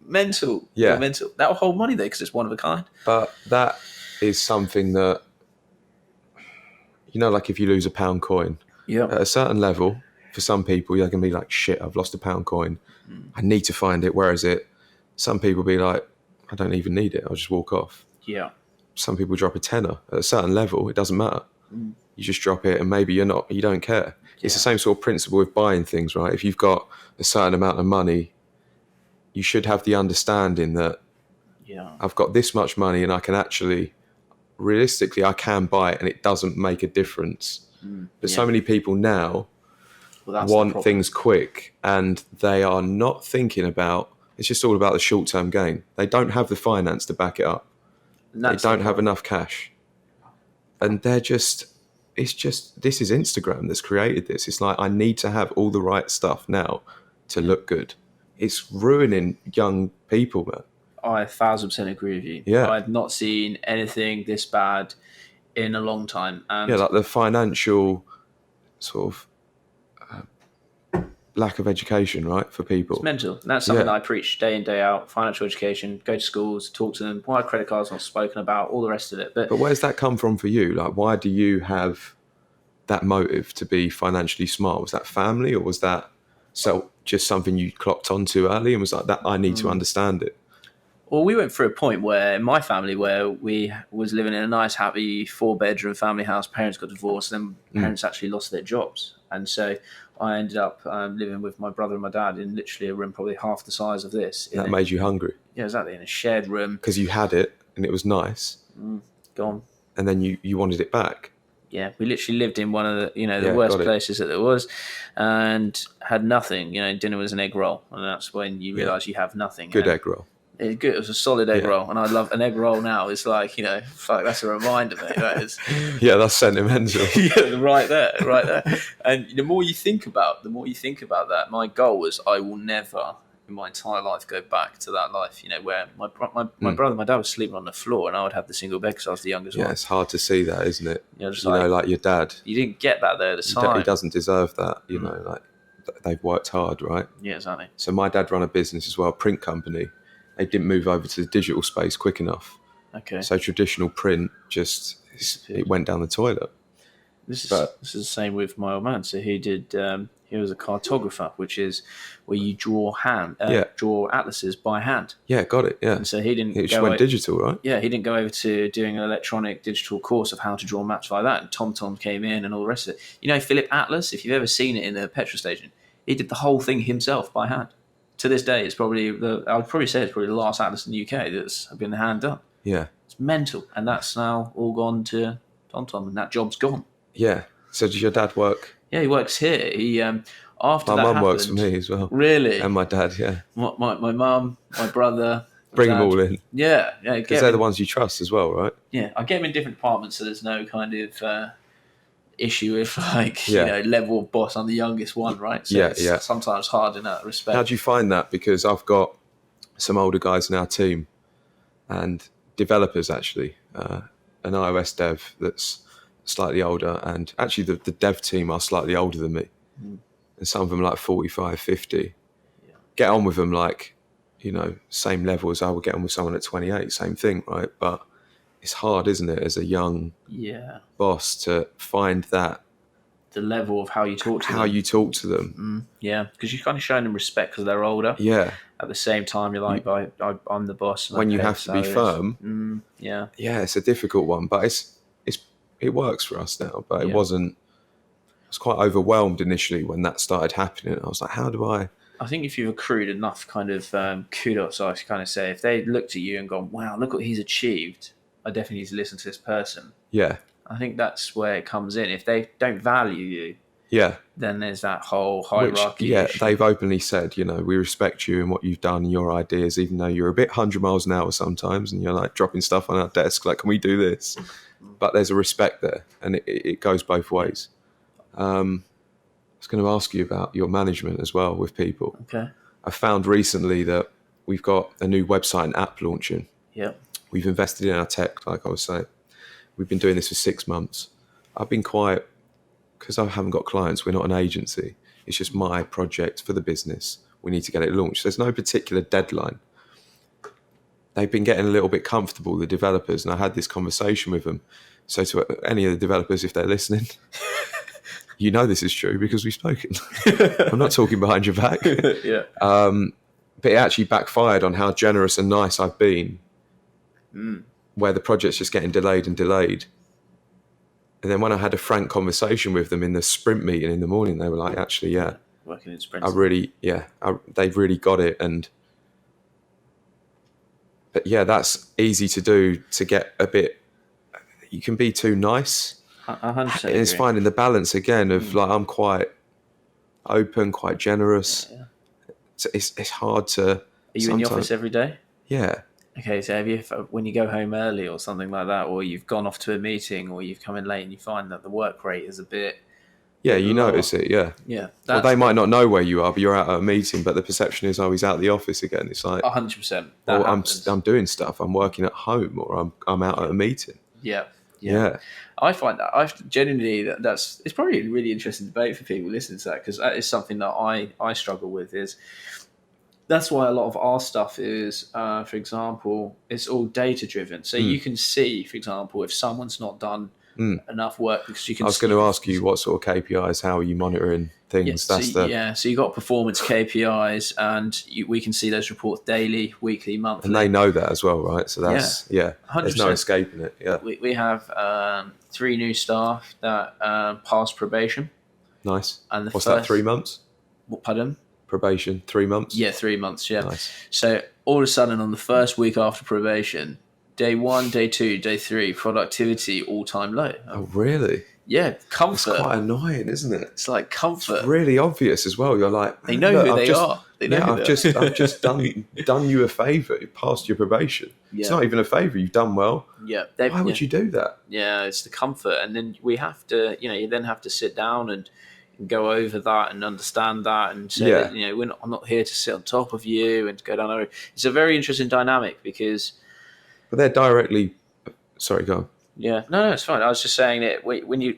Mental. Yeah. Mental. That'll hold money there because it's one of a kind. But that is something that, like if you lose a pound coin, at a certain level, for some people, you're going to be like, shit, I've lost a pound coin. I need to find it. Where is it? Some people be like, I don't even need it. I'll just walk off. Yeah. Some people drop a tenner. At a certain level, it doesn't matter. You just drop it and maybe you don't care. Yeah. It's the same sort of principle with buying things, right? If you've got a certain amount of money, you should have the understanding that I've got this much money and I can actually, realistically, I can buy it and it doesn't make a difference. But so many people now want things quick and they are not thinking about, it's just all about the short-term gain. They don't have the finance to back it up. They don't have enough cash. And this is Instagram that's created this. It's like, I need to have all the right stuff now to look good. It's ruining young people, man. I 1,000% agree with you. Yeah. I've not seen anything this bad in a long time. And like the financial sort of lack of education, right, for people. It's mental. And that's something that I preach day in, day out. Financial education, go to schools, talk to them. Why credit cards not spoken about, all the rest of it. But where's that come from for you? Like, why do you have that motive to be financially smart? Was that family or was that just something you clocked onto early and was like, that I need to understand it? Well, we went through a point where in my family where we was living in a nice, happy 4-bedroom family house. Parents got divorced, and then parents actually lost their jobs. And so I ended up living with my brother and my dad in literally a room probably half the size of this. That made you hungry? Yeah, exactly, in a shared room. Because you had it and it was nice. Gone. And then you wanted it back. Yeah, we literally lived in one of the worst places that there was and had nothing. Dinner was an egg roll. And that's when you realise you have nothing. Good egg roll. It was a solid egg roll, and I love an egg roll now. It's like, fuck, that's a reminder, mate. That is. Yeah, that's sentimental. Yeah, right there. And the more you think about that, my goal was I will never in my entire life go back to that life. Where my brother, my dad was sleeping on the floor, and I would have the single bed because I was the youngest one. Yeah, it's hard to see that, isn't it? Just like your dad. You didn't get that there at the time. He doesn't deserve that. Like they've worked hard, right? Yeah, exactly. So my dad ran a business as well, a print company. They didn't move over to the digital space quick enough. Okay. So traditional print it went down the toilet. This is the same with my old man. So he did. He was a cartographer, which is where you draw draw atlases by hand. Yeah, got it. Yeah. And so he didn't. It just went digital, right? Yeah, he didn't go over to doing an electronic digital course of how to draw maps like that. And TomTom came in and all the rest of it. Philip Atlas, if you've ever seen it in the petrol station, he did the whole thing himself by hand. To this day, it's probably I would probably say it's probably the last atlas in the UK that's been hand done. Yeah, it's mental, and that's now all gone to TomTom, and that job's gone. Yeah. So does your dad work? Yeah, he works here. He after my that mum happened, works for me as well. Really? And my dad, yeah. My mum, my brother, Bring them all in. Yeah, Because they're the ones you trust as well, right? Yeah, I get them in different departments, so there's no kind of issue with Yeah. level of boss. I'm the youngest one, right? So it's sometimes hard in that respect. How do you find that? Because I've got some older guys in our team and developers actually, an iOS dev that's slightly older, and actually the dev team are slightly older than me, and some of them like 45, 50. Yeah. Get on with them like, same level as I would get on with someone at 28, same thing, right? But it's hard, isn't it, as a young boss to find that the level of how you talk to them. Yeah, because you're kind of showing them respect because they're older. Yeah. At the same time, you're like, I'm the boss. When you have to be firm. Yeah, it's a difficult one, but it works for us now. But it wasn't. I was quite overwhelmed initially when that started happening. I was like, how do I? I think if you've accrued enough kind of kudos, I kind of say, if they looked at you and gone, wow, look what he's achieved, I definitely need to listen to this person. Yeah. I think that's where it comes in. If they don't value you, then there's that whole hierarchy. Which, they've openly said, we respect you and what you've done and your ideas, even though you're a bit 100 miles an hour sometimes and you're like dropping stuff on our desk, like, can we do this? But there's a respect there, and it goes both ways. I was going to ask you about your management as well with people. Okay. I found recently that we've got a new website and app launching. Yeah. We've invested in our tech, like I was saying. We've been doing this for 6 months. I've been quiet because I haven't got clients. We're not an agency. It's just my project for the business. We need to get it launched. There's no particular deadline. They've been getting a little bit comfortable, the developers, and I had this conversation with them. So to any of the developers, if they're listening, this is true because we've spoken. I'm not talking behind your back. Yeah. But it actually backfired on how generous and nice I've been, where the project's just getting delayed. And then when I had a frank conversation with them in the sprint meeting in the morning, they were like, actually, working in sprints. They've really got it. But that's easy to do, to get a bit, you can be too nice. 100%. And it's finding the balance again of like, I'm quite open, quite generous. Yeah. It's hard to. Are you in the office every day? Yeah. Okay, so have you, when you go home early or something like that, or you've gone off to a meeting, or you've come in late and you find that the work rate is a bit... Yeah, you notice it, yeah. Yeah. Well, they might not know where you are, but you're out at a meeting, but the perception is, he's out of the office again. It's like... 100%. I'm doing stuff, I'm working at home, or I'm out at a meeting. Yeah. I find that it's probably a really interesting debate for people listening to that, because that is something that I struggle with. That's why a lot of our stuff is, for example, it's all data driven. So you can see, for example, if someone's not done enough work, because you can. I was going to ask you what sort of KPIs, how are you monitoring things? So you got performance KPIs, and we can see those reports daily, weekly, monthly, and they know that as well, right? So that's 100%. There's no escaping it. Yeah, we have 3 new staff that passed probation. Nice. And what's that? 3 months? Pardon? Probation, 3 months? Yeah, 3 months, yeah. Nice. So all of a sudden on the first week after probation, day 1, day 2, day 3, productivity all-time low. Oh, really? Yeah, comfort. It's quite annoying, isn't it? It's like comfort. It's really obvious as well. You're like... They know who they are. They know I've just done you a favour. You passed your probation. Yeah. It's not even a favour. You've done well. Yeah. Why would you do that? Yeah, it's the comfort. And then we have to, you then have to sit down and go over that and understand that and say that, I'm not here to sit on top of you and go down there. It's a very interesting dynamic because... But they're directly... Sorry, go on. Yeah, no, it's fine. I was just saying that when you...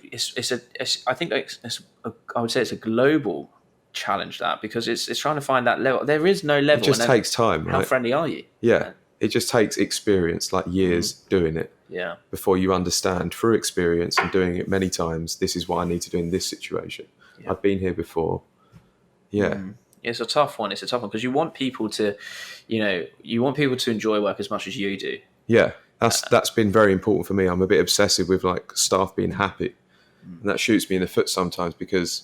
I think I would say it's a global challenge, that, because it's trying to find that level. There is no level. It just takes time, right? How friendly are you? Yeah. It just takes experience, like years doing it. Yeah. Before you understand through experience and doing it many times, this is what I need to do in this situation. Yeah. I've been here before. Yeah. It's a tough one. Because you want people to, enjoy work as much as you do. Yeah. That's been very important for me. I'm a bit obsessive with like staff being happy. And that shoots me in the foot sometimes, because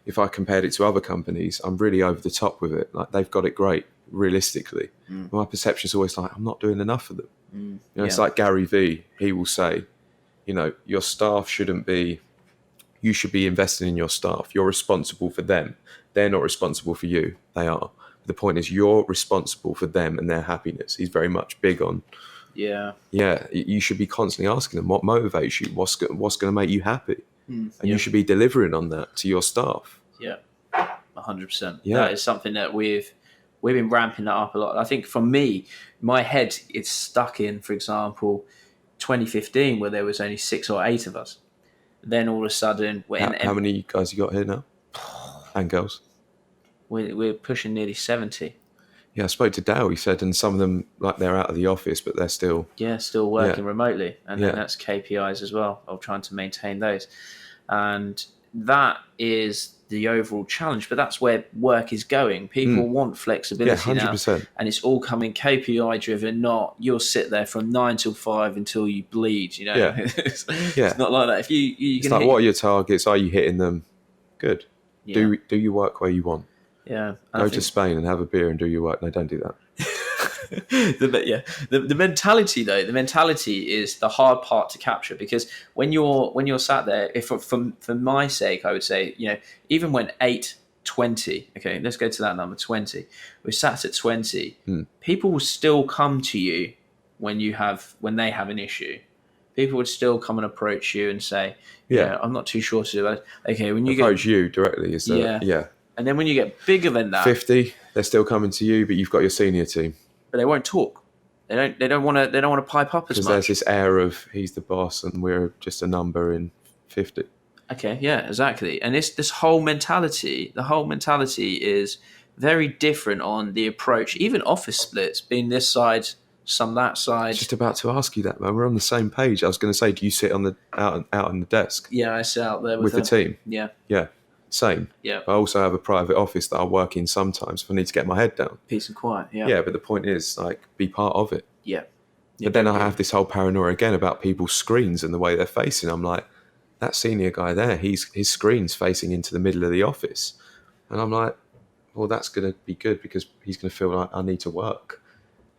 if I compared it to other companies, I'm really over the top with it. Like, they've got it great, realistically. My perception is always like, I'm not doing enough for them. It's like Gary Vee. He will say, your staff you should be investing in your staff. You're responsible for them. They're not responsible for you. They are. The point is, you're responsible for them and their happiness. He's very much big on, you should be constantly asking them what motivates you, what's going to make you happy. And you should be delivering on that to your staff. Yeah, 100%. Yeah. That is something that we've been ramping that up a lot. I think for me, my head, it's stuck in, for example, 2015, where there was only 6 or 8 of us. Then all of a sudden... How many guys you got here now? And girls? We're pushing nearly 70. Yeah, I spoke to Dow. He said, and some of them, like, they're out of the office, but they're still... Yeah, still working remotely. And then that's KPIs as well, of trying to maintain those. And that is the overall challenge, but that's where work is going. People want flexibility 100%. now, and it's all coming KPI driven, not you'll sit there from 9 till 5 until you bleed, It's not like that. If you it's can like, what are your targets? Are you hitting them? Good. Do your work where you want. Yeah. Go to Spain and have a beer and do your work. No, don't do that. The mentality is the hard part to capture, because when you're sat there, if for my sake, I would say, even when 20, okay, let's go to that number 20. We're sat at 20. People will still come to you when they have an issue. People would still come and approach you and say, I'm not too sure to do that. Okay, when you approach you directly, is that? Yeah. And then when you get bigger than that, 50, they're still coming to you, but you've got your senior team. But they won't talk. They don't want to pipe up as much. Because there's this air of he's the boss and we're just a number in 50. Okay, yeah, exactly. And this whole mentality, is very different on the approach. Even office splits, being this side, some that side. Just about to ask you that, man. We're on the same page. I was going to say, do you sit on out on the desk? Yeah, I sit out there with the team. Yeah. Same. Yeah. I also have a private office that I work in sometimes if I need to get my head down. Peace and quiet. Yeah. Yeah, but the point is, like, be part of it. Yeah. But then I have this whole paranoia again about people's screens and the way they're facing. I'm like, that senior guy there, his screen's facing into the middle of the office. And I'm like, well, that's going to be good because he's going to feel like I need to work.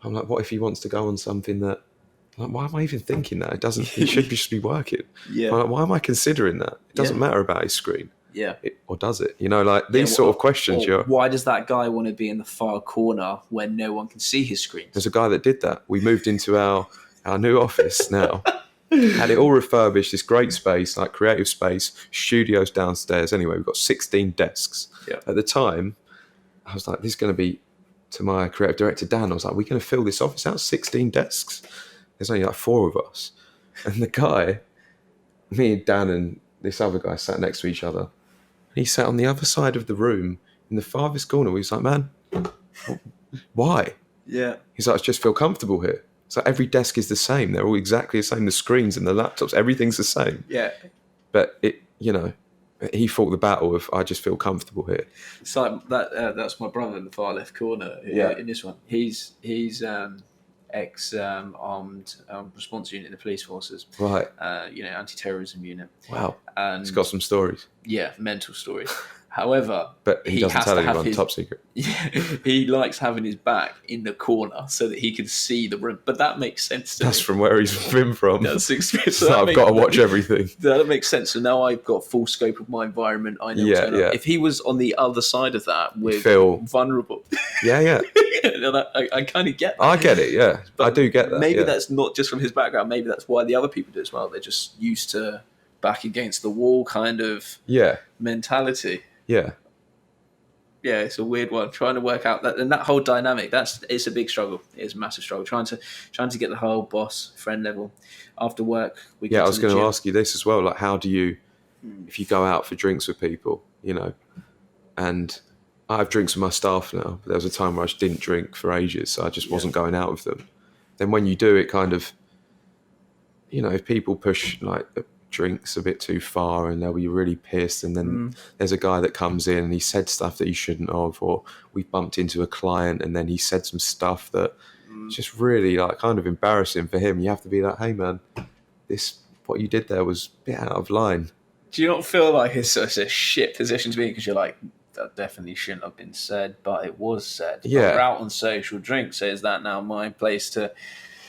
I'm like, what if he wants to go on something that, like, why am I even thinking that? He should just be working. Yeah. I'm like, why am I considering that? It doesn't matter about his screen. Yeah. Or does it? These sort of questions. Why does that guy want to be in the far corner when no one can see his screen? There's a guy that did that. We moved into our new office now. Had it all refurbished, this great space, like creative space, studios downstairs. Anyway, we've got 16 desks. Yeah. At the time, I was like, this is going to be, to my creative director, Dan, I was like, we're going to fill this office out, 16 desks. There's only like 4 of us. And the guy, me and Dan and this other guy sat next to each other. He sat on the other side of the room in the farthest corner. We was like, man, why? Yeah. He's like, I just feel comfortable here. So every desk is the same. They're all exactly the same. The screens and the laptops, everything's the same. Yeah. But he fought the battle of, I just feel comfortable here. It's like that. That's my brother in the far left corner. Yeah. In this one, he's ex-armed response unit in the police forces. Right. Anti-terrorism unit. Wow. And he's got some stories. Yeah, mental stories. However, but he doesn't tell anyone. Top secret. Yeah, he likes having his back in the corner so that he can see the room. But that makes sense to me. That's from where he's been from. That's experience. So I've got to watch everything. That makes sense. So now I've got full scope of my environment. I know what's going on. If he was on the other side of that, we're vulnerable. Yeah. I kind of get that. I get it, yeah. But I do get that. Maybe that's not just from his background. Maybe that's why the other people do as well. They're just used to back against the wall kind of mentality. Yeah. Yeah, it's a weird one. Trying to work out that, and that whole dynamic, it's a big struggle. It's a massive struggle. Trying to get the whole boss friend level after work. I was going to ask you this as well. Like, how do you, if you go out for drinks with people, and I have drinks with my staff now, but there was a time where I just didn't drink for ages, so I just wasn't going out with them. Then when you do it, kind of, if people push like drinks a bit too far and they'll be really pissed, and then there's a guy that comes in and he said stuff that he shouldn't have, or we bumped into a client and then he said some stuff that just really like kind of embarrassing for him. You have to be like, hey man, what you did there was a bit out of line. Do you not feel like it's such a shit position to be in, because you're like, that definitely shouldn't have been said, but it was said. Yeah. We're out on social drinks, so is that now my place to...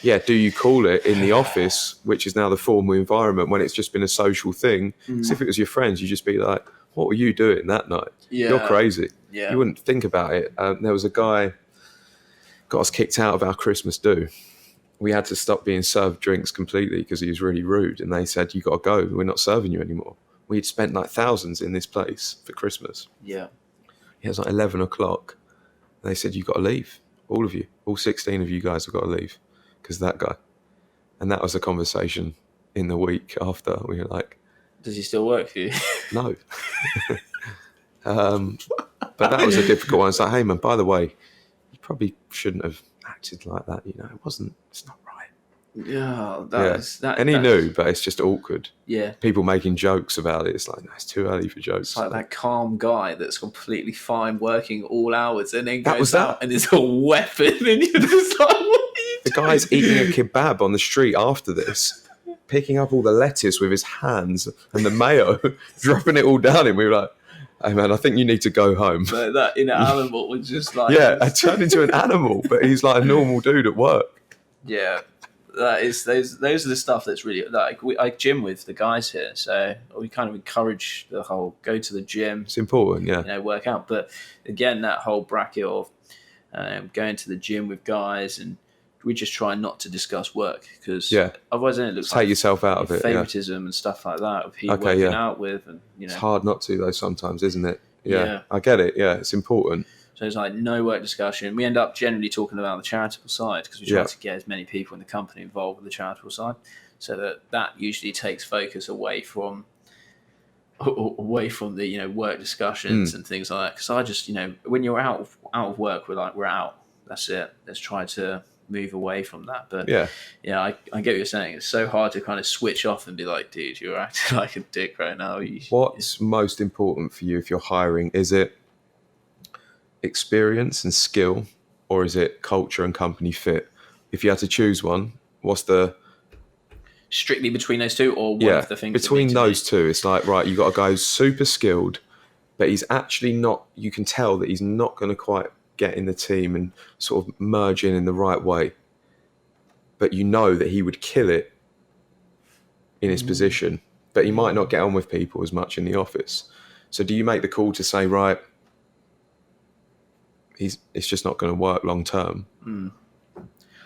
Yeah, do you call it in the office, which is now the formal environment, when it's just been a social thing? Because if it was your friends, you'd just be like, what were you doing that night? Yeah. You're crazy. Yeah. You wouldn't think about it. There was a guy got us kicked out of our Christmas do. We had to stop being served drinks completely because he was really rude. And they said, you got to go. We're not serving you anymore. We'd spent like thousands in this place for Christmas. Yeah. It was like 11 o'clock. They said, you got to leave. All of you. All 16 of you guys have got to leave because of that guy. And that was a conversation in the week after. We were like, does he still work for you? no. But that was a difficult one. It's like, hey, man, by the way, you probably shouldn't have acted like that. You know, it's not right. Yeah. And he knew, but it's just awkward. Yeah. People making jokes about it. It's like, no, it's too early for jokes. It's like that calm guy that's completely fine working all hours and then That was goes out that. and is a weapon and you're just like, what are you The doing? guy's eating a kebab on the street after this, picking up all the lettuce with his hands and the mayo, dropping it all down him. We were like, hey, man, I think you need to go home. But that inner animal was just like... Yeah, I turned into an animal, but he's like a normal dude at work. Yeah. That is those are the stuff that's really like I gym with the guys here, so we kind of encourage the whole go to the gym, It's important, yeah. work out. But again, that whole bracket of going to the gym with guys, and we just try not to discuss work because otherwise then it looks Take like yourself out of it. favoritism and stuff like that of who you're Okay, working yeah. out with, and It's hard not to though sometimes, isn't it? Yeah. I get it. Yeah, it's important. So it's like no work discussion. We end up generally talking about the charitable side because we try to get as many people in the company involved with the charitable side, so that usually takes focus away from the work discussions and things like that. Because I just when you're out of work, we're out. That's it. Let's try to move away from that. But I get what you're saying. It's so hard to kind of switch off and be like, dude, you're acting like a dick right now. What's most important for you if you're hiring? Is it experience and skill, or is it culture and company fit? If you had to choose one, what's the strictly between those two, or one of the things between those two? It's like, right, you got a guy who's super skilled, but he's actually not. You can tell that he's not going to quite get in the team and sort of merge in the right way. But you know that he would kill it in his position, but he might not get on with people as much in the office. So do you make the call to say, right, it's just not going to work long term?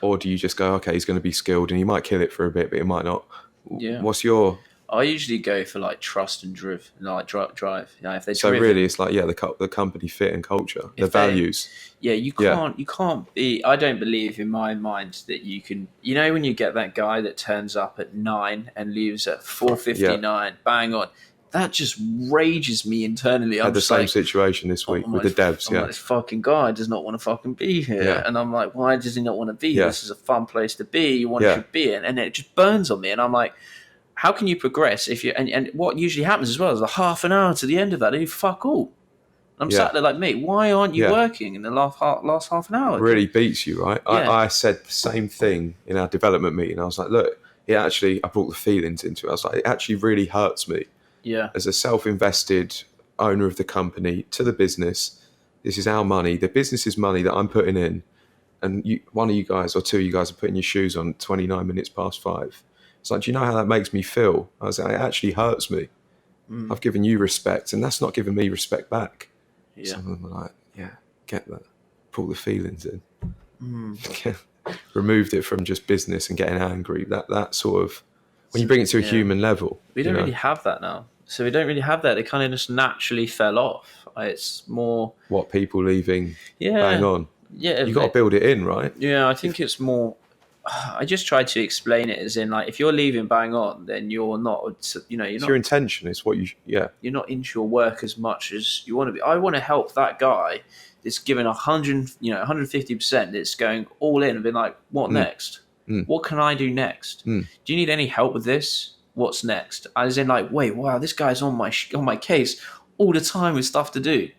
Or do you just go, okay, he's going to be skilled and he might kill it for a bit, but he might not? Yeah. What's your... I usually go for like trust and drive. If they so really, it's like the company fit and culture, the values. Yeah, you can't be. I don't believe in my mind that you can. When you get that guy that turns up at 9 and leaves at 4:59, bang on. That just rages me internally. I had the same situation this week with the devs. Like, this fucking guy does not want to fucking be here, and I'm like, why does he not want to be here? This is a fun place to be. You want to be in, and it just burns on me, and I'm like, how can you progress if you and what usually happens as well is a half an hour to the end of that and you fuck all. I'm sat there like, mate, why aren't you working in the last half an hour? It really beats you, right? I said the same thing in our development meeting. I was like, look, I brought the feelings into it. I was like, it actually really hurts me. Yeah. As a self-invested owner of the company to the business, this is our money. The business's money that I'm putting in, and one of you guys or two of you guys are putting your shoes on 29 minutes past 5. It's like, do you know how that makes me feel? I was like, it actually hurts me. I've given you respect, and that's not giving me respect back. Yeah. Some of them are like, get that. Pull the feelings in. Removed it from just business and getting angry. That sort of, when you bring it to a human level. We don't really have that now. So we don't really have that. It kind of just naturally fell off. It's more... What, people leaving bang on? Yeah. You've got to build it in, right? Yeah, I think it's more... I just tried to explain it as in, like, if you're leaving bang on, then you're not, you're not... Your intention is what you... Yeah. You're not into your work as much as you want to be. I want to help that guy that's giving 150%, that's going all in and being like, what next? What can I do next? Do you need any help with this? What's next? As in, like, wait, wow, this guy's on my case all the time with stuff to do.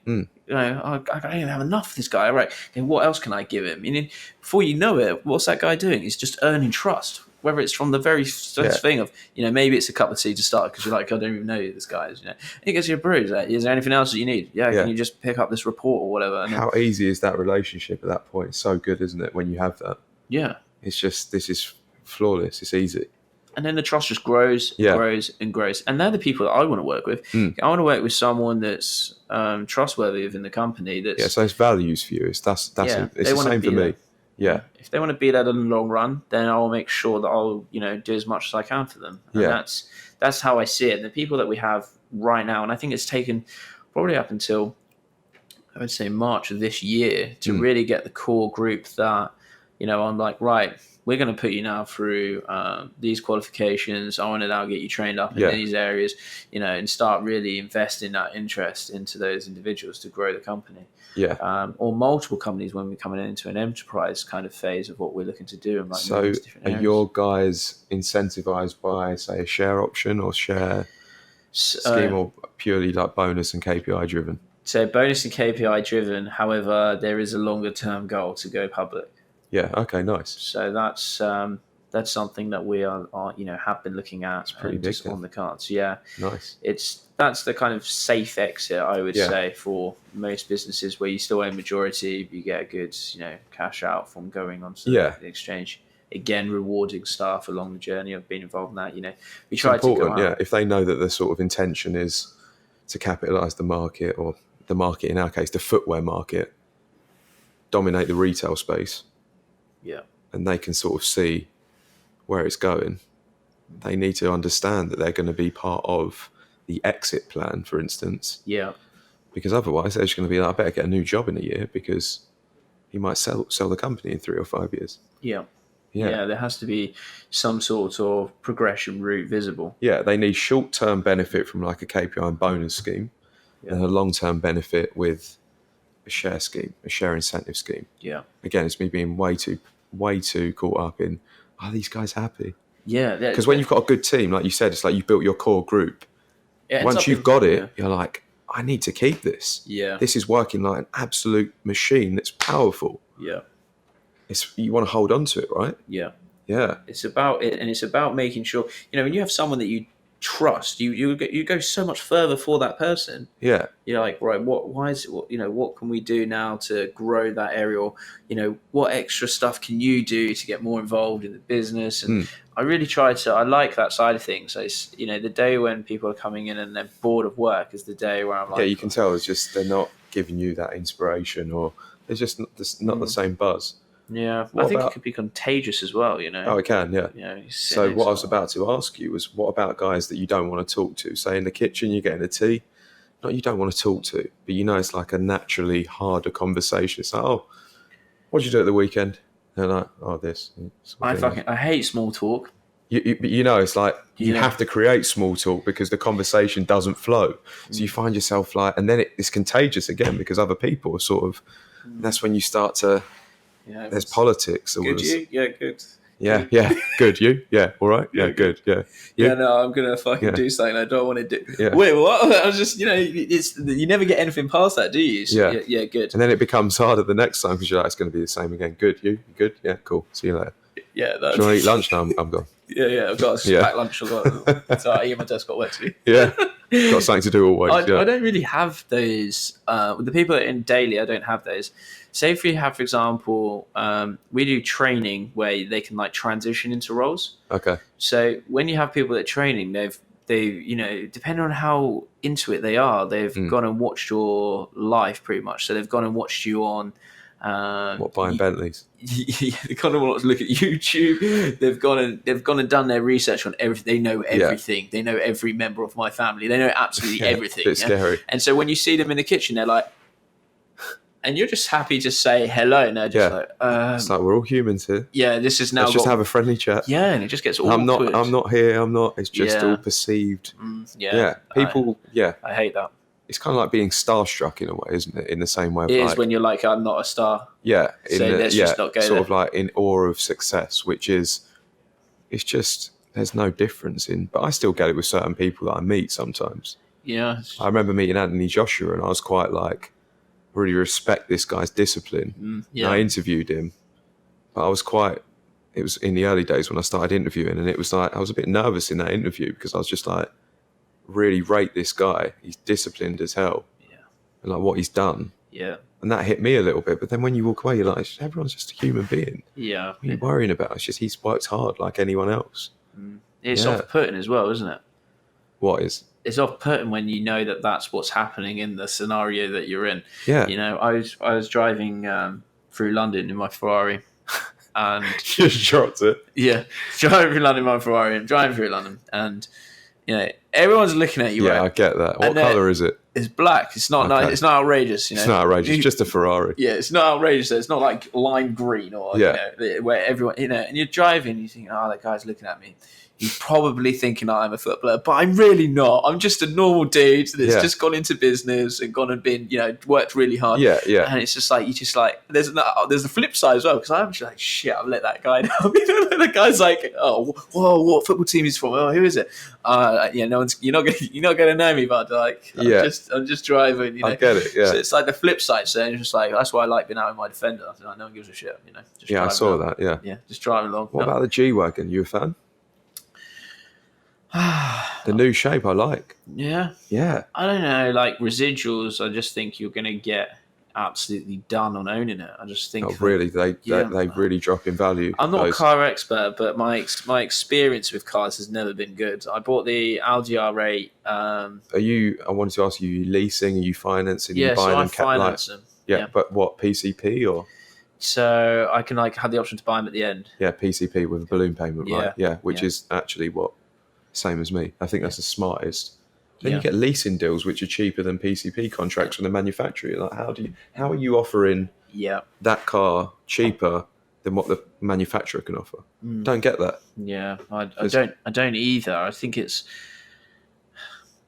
I don't even have enough of this guy. Right? Okay, what else can I give him? And then before you know it, what's that guy doing? He's just earning trust. Whether it's from the very first thing of, maybe it's a cup of tea to start because you're like, I don't even know who this guy is. And he gets your brew. Is there anything else that you need? Can you just pick up this report or whatever? And how easy is that relationship at that point? It's so good, isn't it, when you have that? Yeah. It's just, this is flawless. It's easy. and then the trust just grows, Yeah. grows, and grows. And they're the people that I want to work with. I want to work with someone that's trustworthy within the company. That's So it's values for you. It's it's they the wanna same be for me. there. Yeah. If they want to be there in the long run, then I'll make sure that I'll do as much as I can for them. And that's how I see it. And the people that we have right now, and I think it's taken probably up until I would say March of this year to really get the core group that I'm like, right, we're going to put you now through these qualifications. I want to now get you trained up in these areas, and start really investing that interest into those individuals to grow the company. Yeah. Or multiple companies when we're coming into an enterprise kind of phase of what we're looking to do. And like So are your guys incentivized by, say, a share option or share scheme, or purely like bonus and KPI driven? So bonus and KPI driven. However, there is a longer term goal to go public. Yeah. Okay. Nice. So that's something that we are have been looking at. It's pretty big on the cards. Yeah. Nice. That's the kind of safe exit, I would say, for most businesses, where you still own majority, you get a good cash out from going on to the exchange. Again, rewarding staff along the journey of being involved in that. We try to go out. If they know that the sort of intention is to capitalize the market, or the market in our case, the footwear market, dominate the retail space. Yeah. And they can sort of see where it's going. They need to understand that they're going to be part of the exit plan, for instance. Yeah. Because otherwise they're just going to be like, I better get a new job in a year, because he might sell the company in 3 or 5 years. Yeah. Yeah, there has to be some sort of progression route visible. Yeah, they need short-term benefit from like a KPI and bonus scheme, and a long-term benefit with a share scheme, a share incentive scheme. Yeah. Again, it's me being way too caught up in, are these guys happy? Yeah. Because when you've got a good team, like you said, it's like you've built your core group. Once you've got it, you're like, I need to keep this. Yeah. This is working like an absolute machine that's powerful. Yeah. You want to hold on to it, right? Yeah. Yeah. It's about it, and it's about making sure, when you have someone that you trust, you go so much further for that person. Yeah. You're like, right, what can we do now to grow that area? Or, what extra stuff can you do to get more involved in the business? And I really I like that side of things. So it's, the day when people are coming in and they're bored of work is the day where I'm like, yeah, you can tell it's just, they're not giving you that inspiration, or there's just not the same buzz. Yeah, I think it could be contagious as well, Oh, it can, yeah. So what I was about to ask you was, what about guys that you don't want to talk to? Say in the kitchen, you're getting a tea, not you don't want to talk to, but it's like a naturally harder conversation. It's like, oh, what did you do at the weekend? And like, oh, this. I hate small talk. It's like you have to create small talk because the conversation doesn't flow. So you find yourself like, and then it's contagious again, because other people are sort of, that's when you start to, there's politics. Good, you? Yeah, good. Yeah, good, you? Yeah, all right? Yeah, good, yeah. Yeah, no, I'm going to fucking do something I don't want to do. Yeah. Wait, what? I was just, you never get anything past that, do you? So, yeah, good. And then it becomes harder the next time, because you're like, it's going to be the same again. Good, you? Good? Yeah, cool. See you later. Yeah. Do you want to eat lunch now? I'm gone. Yeah, I've got a packed lunch. Sorry, my desk got wet too. Yeah, got something to do always. I don't really have those. With the people in daily, I don't have those. Say if we have, for example, we do training where they can like transition into roles. Okay. So when you have people that are training, they depending on how into it they are, they've gone and watched your life pretty much. So they've gone and watched you on. Buying Bentleys? Yeah, they kind of want to look at YouTube. They've gone and done their research on everything. They know everything. They know every member of my family. They know absolutely everything. It's scary. And so when you see them in the kitchen, they're like, and you're just happy to say hello, and they're just like, it's like we're all humans here. Yeah, this is now. Let's just have a friendly chat. Yeah, and it just gets awkward. I'm not here. I'm not. It's just all perceived. Yeah. People. I hate that. It's kind of like being starstruck in a way, isn't it? In the same way. It is when you're like, I'm not a star. Yeah. Let's just not go sort there. of like in awe of success, which is, it's just, there's no difference in, but I still get it with certain people that I meet sometimes. Yeah. I remember meeting Anthony Joshua, and I was quite like, really respect this guy's discipline. And I interviewed him, but it was in the early days when I started interviewing, and it was like, I was a bit nervous in that interview because I was just like, really rate this guy. He's disciplined as hell. Yeah. And like what he's done. Yeah. And that hit me a little bit. But then when you walk away, you're like, everyone's just a human being. Yeah. What are you worrying about? It's just he's worked hard like anyone else. It's Yeah. off-putting as well, isn't it? What is? It's off-putting when you know that that's what's happening in the scenario that you're in. Yeah. You know, I was driving through London in my Ferrari, and You just dropped it. yeah, driving through London in my Ferrari, and driving through London, and you know, everyone's looking at you. Yeah, right? I get that. What And colour is it? It's black. It's not Okay. nice. It's not outrageous. You know, It's not outrageous. It's just a Ferrari. yeah, it's not outrageous. It's not like lime green or Yeah. you know, where everyone, you know, and you're driving, you think, oh, that guy's looking at me. He's probably thinking I'm a footballer, but I'm really not. I'm just a normal dude that's Yeah. just gone into business and gone and been, you know, worked really hard. Yeah, yeah. And it's just like there's the flip side as well, because I'm just like, shit, I've let that guy down. You know, the guy's like, oh, whoa, what football team is from? Oh, who is it? Yeah, no one's. You're not gonna know me, but like, Yeah. I'm just driving. You know? I get it, yeah. So it's like the flip side. So it's just like that's why I like being out in my Defender. Like, no one gives a shit. You know. Just Yeah, I driving saw along. that, yeah. Yeah, just driving along. What about the G-Wagon? You a fan? The new shape I like. Yeah, Yeah. I don't know. Like residuals, I just think you're gonna get absolutely done on owning it. I just think. Oh, really? They really drop in value. I'm not those. a car expert, but my experience with cars has never been good. I bought the Audi R8. I wanted to ask you, are you leasing? Are you financing? Are you Yeah, so buying I them finance them. Yeah, but what, PCP or? So I can like have the option to buy them at the end. Yeah, PCP with a balloon payment, Yeah. right? Yeah, which Yeah. is actually same as me. I think that's the smartest. Then Yeah. you get leasing deals which are cheaper than PCP contracts from the manufacturer. Like, how are you offering Yeah, that car cheaper than what the manufacturer can offer? Mm. Don't get that. yeah. I don't either. I think it's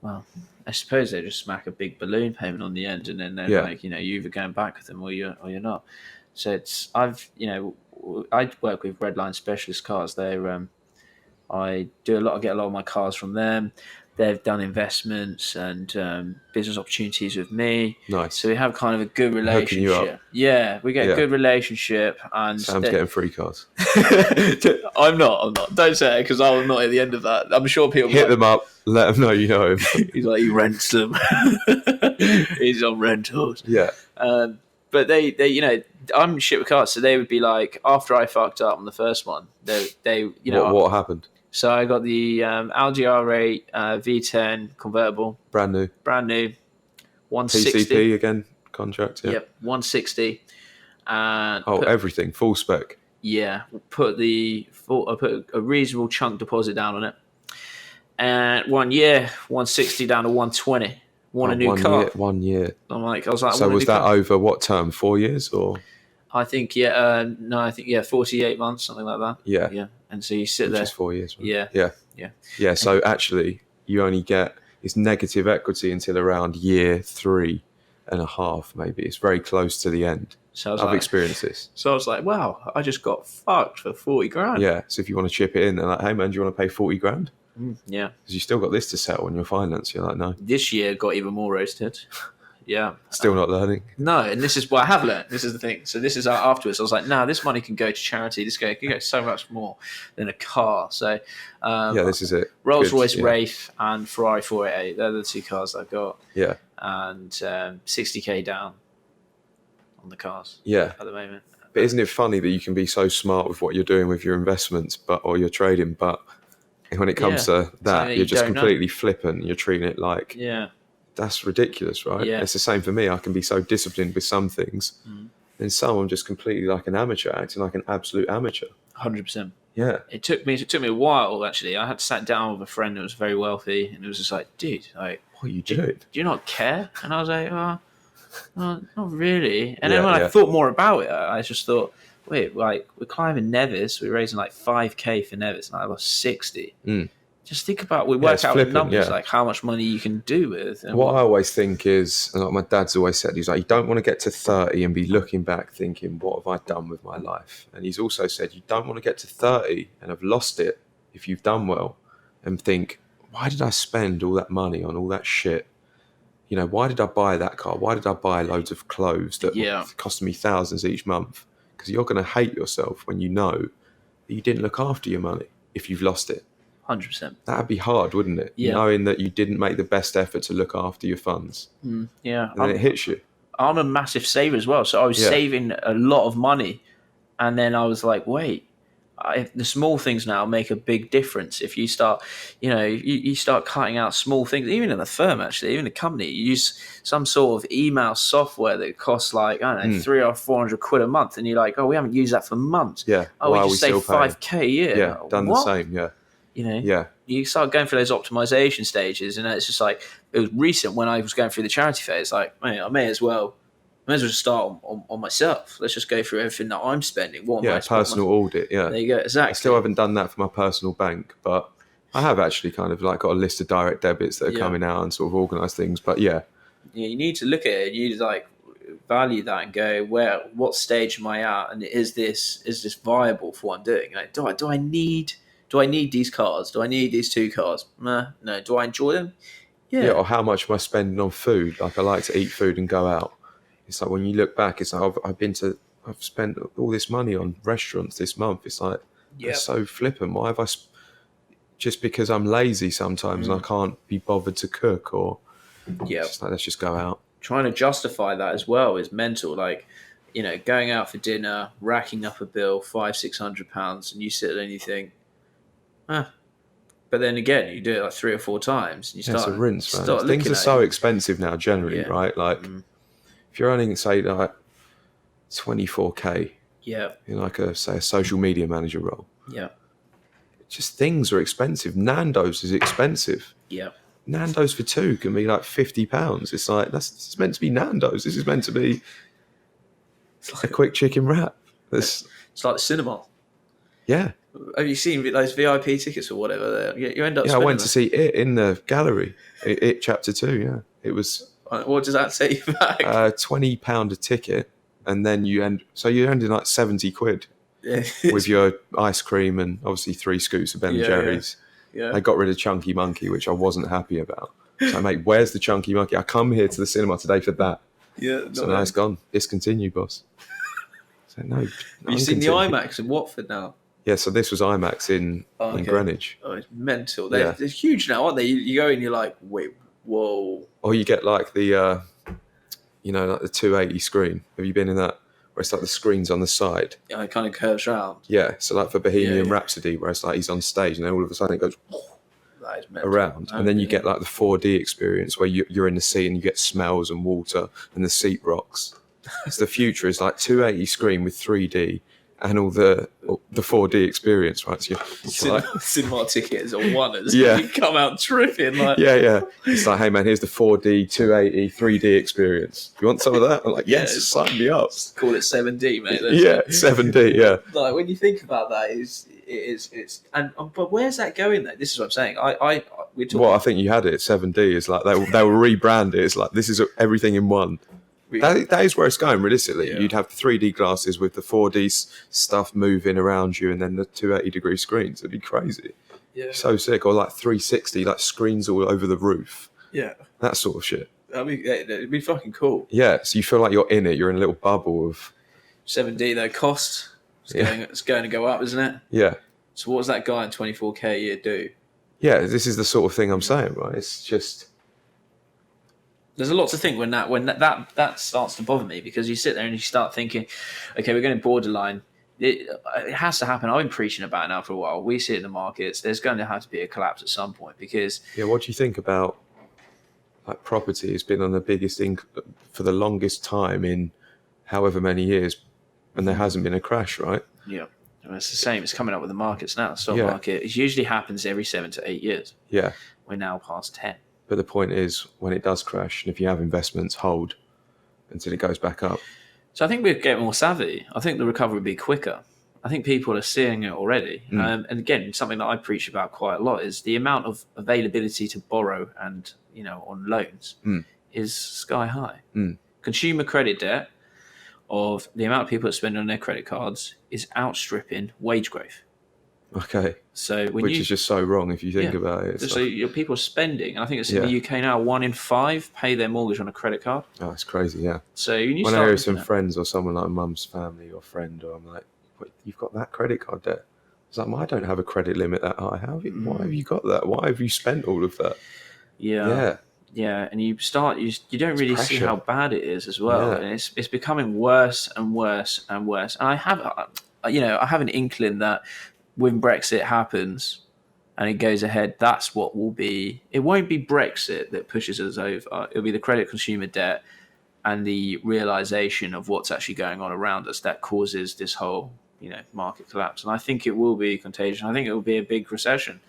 well. I suppose they just smack a big balloon payment on the end, and then they're Yeah. like, you know, you're either going back with them or you're not. So I work with Redline Specialist Cars. They're I get a lot of my cars from them. They've done investments and business opportunities with me. Nice. So we have kind of a good Hooking you up. relationship. Yeah, we get Yeah. a good relationship. And Sam's getting free cars. I'm not. Don't say it because I'm not at the end of that. I'm sure people Hit them up. Let them know you know him. He's like, he rents them. He's on rentals. Yeah. But they, you know, I'm shit with cars, so they would be like, after I fucked up on the first one, they you know, What happened? so I got the Audi R8 V10 convertible, Brand new. 160. PCP again, contract. Yeah. Yep, 160. And Everything, full spec. yeah, I put a reasonable chunk deposit down on it, and 1 year, 160 down to 120. Want a new car? 1 year. I was like, So was that over what term? 4 years or? I think 48 months, something like that. Yeah. Yeah, and so you sit Which there. is 4 years. Right? Yeah. Yeah. Yeah. Yeah. So actually, you only get it's negative equity until around year 3.5, maybe. It's very close to the end. So I was I've like, experienced this. so I was like, wow, I just got fucked for 40 grand. Yeah. So if you want to chip it in, they're like, hey man, do you want to pay 40 grand? Yeah. Because you still got this to settle on your finance. You're like, no, This year got even more roasted. Yeah. still not learning. No, and this is what I have learned. This is the thing. So this is afterwards. I was like, no, this money can go to charity. This can go so much more than a car. So Yeah, this is it. Rolls Good, Royce yeah. Wraith and Ferrari 488. They're the two cars I've got. Yeah. And 60k down on the cars Yeah. at the moment. But isn't it funny that you can be so smart with what you're doing with your investments, or your trading, but when it comes to Something that, that you're you just don't know. completely flippant. You're treating it like Yeah. that's ridiculous, right? Yeah. It's the same for me. I can be so disciplined with some things, and some I'm just completely like an amateur, acting like an absolute amateur. 100%. Yeah, It took me a while, actually. I had sat down with a friend that was very wealthy, and it was just like, dude, like, what are you doing? do you not care? And I was like, not really. And then Yeah, when I yeah. thought more about it, I just thought, wait, like, we're climbing Nevis, we're raising like 5k for Nevis, and I lost 60. Mm. Just think about, we Yeah, work it's out flippant, the numbers, yeah. like how much money you can do with. And What I always think is, and like my dad's always said, he's like, you don't want to get to 30 and be looking back thinking, what have I done with my life? And he's also said, you don't want to get to 30 and have lost it if you've done well and think, why did I spend all that money on all that shit? You know, why did I buy that car? Why did I buy loads of clothes that cost me thousands each month? Because you're going to hate yourself when you know that you didn't look after your money if you've lost it. 100%. That'd be hard, wouldn't it? Yeah. Knowing that you didn't make the best effort to look after your funds. Yeah. And then it hits you. I'm a massive saver as well. So I was Yeah. saving a lot of money. And then I was like, wait, the small things now make a big difference. If you start, you start cutting out small things, even in the firm, actually, even the company, you use some sort of email software that costs like, I don't know, 300 or 400 quid a month. And you're like, oh, we haven't used that for months. Yeah. Oh, Why we are just we save still paying? 5K a year. Yeah, done What? the same. Yeah. Yeah. You start going through those optimization stages, and it's just like, it was recent when I was going through the charity phase, like, man, I may as well just start on myself. Let's just go through everything that I'm spending. Personal audit. Yeah, there you go. Exactly. I still haven't done that for my personal bank, but I have actually kind of like got a list of direct debits that are coming out and sort of organise things. But you need to look at it. You need to like value that and go, what stage am I at, and is this viable for what I'm doing? Like, do I need these cars? Do I need these 2 cars? No. Do I enjoy them? Yeah. Or how much am I spending on food? Like, I like to eat food and go out. It's like when you look back, it's like I've spent all this money on restaurants this month. It's like, it's so flippant. Why have I? Just because I'm lazy sometimes and I can't be bothered to cook, or just like, let's just go out. Trying to justify that as well is mental. Like, going out for dinner, racking up a bill, £500-600, and you sit there and you think, but then again, you do it like 3 or 4 times. And you start, it's a rinse, man. Things are so expensive now, generally, right? Like, if you're earning, say, like 24K, in like a social media manager role, just things are expensive. Nando's is expensive. Nando's for 2 can be like £50. It's like, it's meant to be Nando's. This is meant to be a quick chicken wrap. It's like the cinema. Yeah. Have you seen those VIP tickets or whatever? You end up. Yeah, I went to see It in the gallery. It Chapter 2. Yeah, it was. What does that set you back? £20 a ticket, and then you end in like 70 quid with your ice cream and obviously 3 scoops of Ben and Jerry's. Yeah. They got rid of Chunky Monkey, which I wasn't happy about. So, mate, where's the Chunky Monkey? I come here to the cinema today for that. Yeah. So now it's gone. Discontinued, boss. So no. Have you seen the IMAX in Watford now? Yeah, so this was IMAX in Greenwich. Oh, it's mental. They're huge now, aren't they? You go and you're like, wait, whoa. Or you get like the, like the 280 screen. Have you been in that? Where it's like the screen's on the side. Yeah, it kind of curves round. Yeah, so like for Bohemian Rhapsody, where it's like he's on stage and then all of a sudden it goes around. And then you get like the 4D experience where you're in the seat and you get smells and water and the seat rocks. So the future is like 280 screen with 3D and all the 4D experience, right? So cinema tickets or one. You come out tripping. Like. Yeah. It's like, hey man, here's the 4D, 280, 3D experience. You want some of that? I'm like, yes, sign me up. Call it 7D, mate. 7D, yeah. Like when you think about that, but where's that going though? This is what I'm saying. I think you had it. 7D is like they will rebrand it. It's like this is everything in one. That is where it's going, realistically. Yeah. You'd have the 3D glasses with the 4D stuff moving around you and then the 280-degree screens. It'd be crazy. Yeah. So sick. Or like 360, like screens all over the roof. Yeah. That sort of shit. It'd be fucking cool. Yeah, so you feel like you're in it. You're in a little bubble of... 7D, though, cost. It's going to go up, isn't it? Yeah. So what does that guy in 24K a year do? Yeah, this is the sort of thing I'm saying, right? It's just... There's a lot to think when that starts to bother me, because you sit there and you start thinking, okay, we're going borderline. It has to happen. I've been preaching about it now for a while. We see it in the markets. There's going to have to be a collapse at some point because... Yeah, what do you think about like property has been on the biggest for the longest time in however many years, and there hasn't been a crash, right? Yeah. It's the same. It's coming up with the markets now. The stock market. It usually happens every 7 to 8 years. Yeah. We're now past 10. But the point is, when it does crash, and if you have investments, hold until it goes back up. So I think we'd get more savvy. I think the recovery would be quicker. I think people are seeing it already. And again, something that I preach about quite a lot is the amount of availability to borrow and, on loans is sky high. Consumer credit debt of the amount of people that spend on their credit cards is outstripping wage growth. Okay. So which is just so wrong if you think about it. So people are spending, and I think it's in the UK now, 1 in 5 pay their mortgage on a credit card. Oh, it's crazy, yeah. So when I hear some friends or someone like mum's family or friend, or I'm like, what, you've got that credit card debt? It's like, I don't have a credit limit that high. Why have you got that? Why have you spent all of that? Yeah. Yeah, and you don't really see how bad it is as well, and it's becoming worse and worse and worse. And I have an inkling that when Brexit happens and it goes ahead, that's what will be. It won't be Brexit that pushes us over. It'll be the credit consumer debt and the realization of what's actually going on around us that causes this whole, market collapse. And I think it will be contagion. I think it will be a big recession.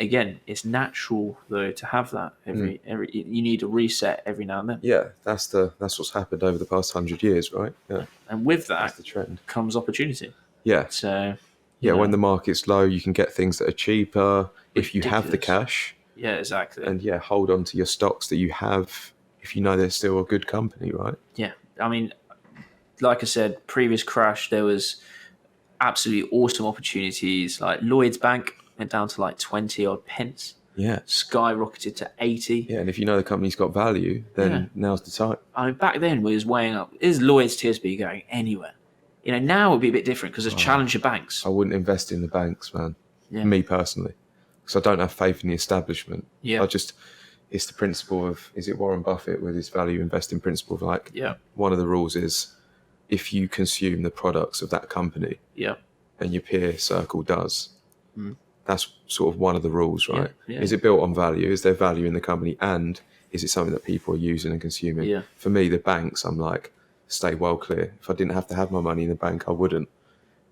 Again, it's natural though to have that. Every you need a reset every now and then. Yeah, that's what's happened over the past 100 years, right? Yeah, and with that that's the trend. Comes opportunity. Yeah. So when the market's low, you can get things that are cheaper if you have the Ridiculous. cash. Yeah, exactly. And hold on to your stocks that you have if you know they're still a good company, right? Yeah, I mean, like I said, previous crash, there was absolutely awesome opportunities. Like Lloyd's Bank went down to like 20 odd pence. Yeah. Skyrocketed to 80. Yeah, and if you know the company's got value, then now's the time. I mean, back then we was weighing up, is Lloyd's TSB going anywhere? Now it would be a bit different because there's challenger banks. I wouldn't invest in the banks, man. Yeah. Me personally. Because I don't have faith in the establishment. Yeah. It's the principle of, is it Warren Buffett with his value investing principle of like, Yeah. one of the rules is if you consume the products of that company Yeah. and your peer circle does, that's sort of one of the rules, right? Yeah. Is it built on value? Is there value in the company? And is it something that people are using and consuming? Yeah. For me, the banks, I'm like, stay well clear. If I didn't have to have my money in the bank, I wouldn't.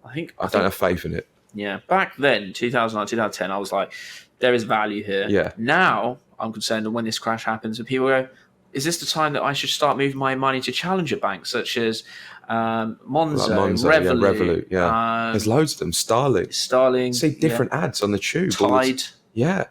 I don't have faith in it. Yeah. Back then, 2009, 2010, I was like, there is value here. Yeah. Now I'm concerned that when this crash happens and people go, is this the time that I should start moving my money to challenger banks such as Monzo, Revolut, yeah. There's loads of them. Starling. See different ads on the tube. Tide. Yeah.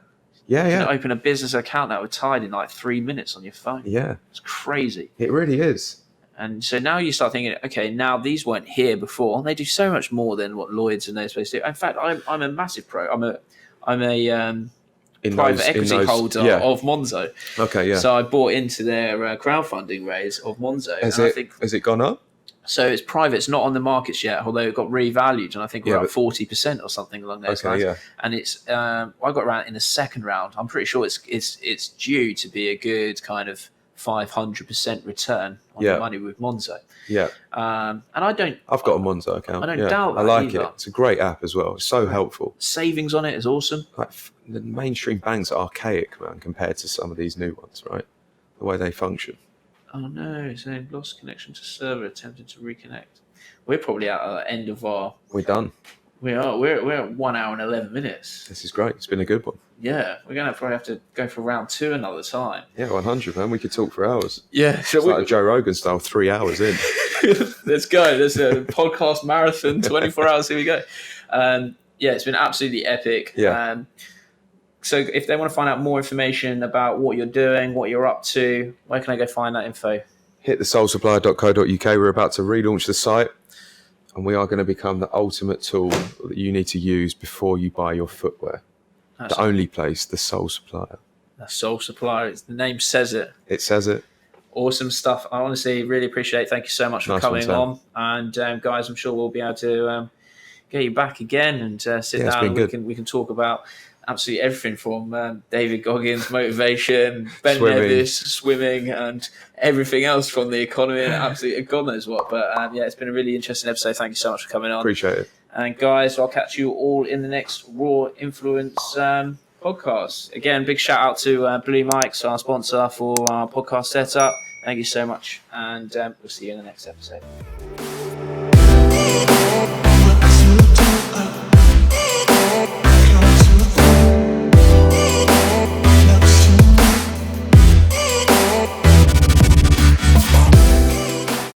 You can open a business account now with Tide in like 3 minutes on your phone. Yeah. It's crazy. It really is. And so now you start thinking, okay, now these weren't here before. They do so much more than what Lloyd's and they're supposed to do. In fact, I'm a massive pro. I'm a private equity holder of Monzo. Okay, yeah. So I bought into their crowdfunding raise of Monzo. Has it gone up? So it's private. It's not on the markets yet, although it got revalued, and I think we're up 40% or something along those lines. Yeah. And it's I got around in the second round. I'm pretty sure it's due to be a good kind of 500% return on your money with Monzo. Yeah. And I've got a Monzo account. I don't doubt that I like either. it. It's a great app as well. It's so helpful. Savings on it is awesome. Like the mainstream banks are archaic, man, compared to some of these new ones, right? The way they function. Oh no, it's saying lost connection to server, attempting to reconnect. We're probably at the end of our... We're done. We are. We're at 1 hour and 11 minutes. This is great. It's been a good one. Yeah, we're going to probably have to go for round 2 another time. Yeah, 100, man. We could talk for hours. Yeah. So it's like a Joe Rogan style, 3 hours in. Let's go. There's a podcast marathon, 24 hours. Here we go. It's been absolutely epic. Yeah. So if they want to find out more information about what you're doing, what you're up to, where can I go find that info? Hit thesoulsupplier.co.uk. We're about to relaunch the site, and we are going to become the ultimate tool that you need to use before you buy your footwear. The only place, the Soul Supplier. The Soul Supplier. The name says it. It says it. Awesome stuff. I honestly really appreciate it. Thank you so much for coming on. And guys, I'm sure we'll be able to get you back again and sit down. And we can talk about absolutely everything from David Goggins, motivation, Ben Nevis, swimming, and everything else from the economy, and absolutely God knows what. But it's been a really interesting episode. Thank you so much for coming on. Appreciate it. And guys, I'll catch you all in the next Raw Influence podcast. Again, big shout out to Blue Mics, our sponsor for our podcast setup. Thank you so much, and we'll see you in the next episode.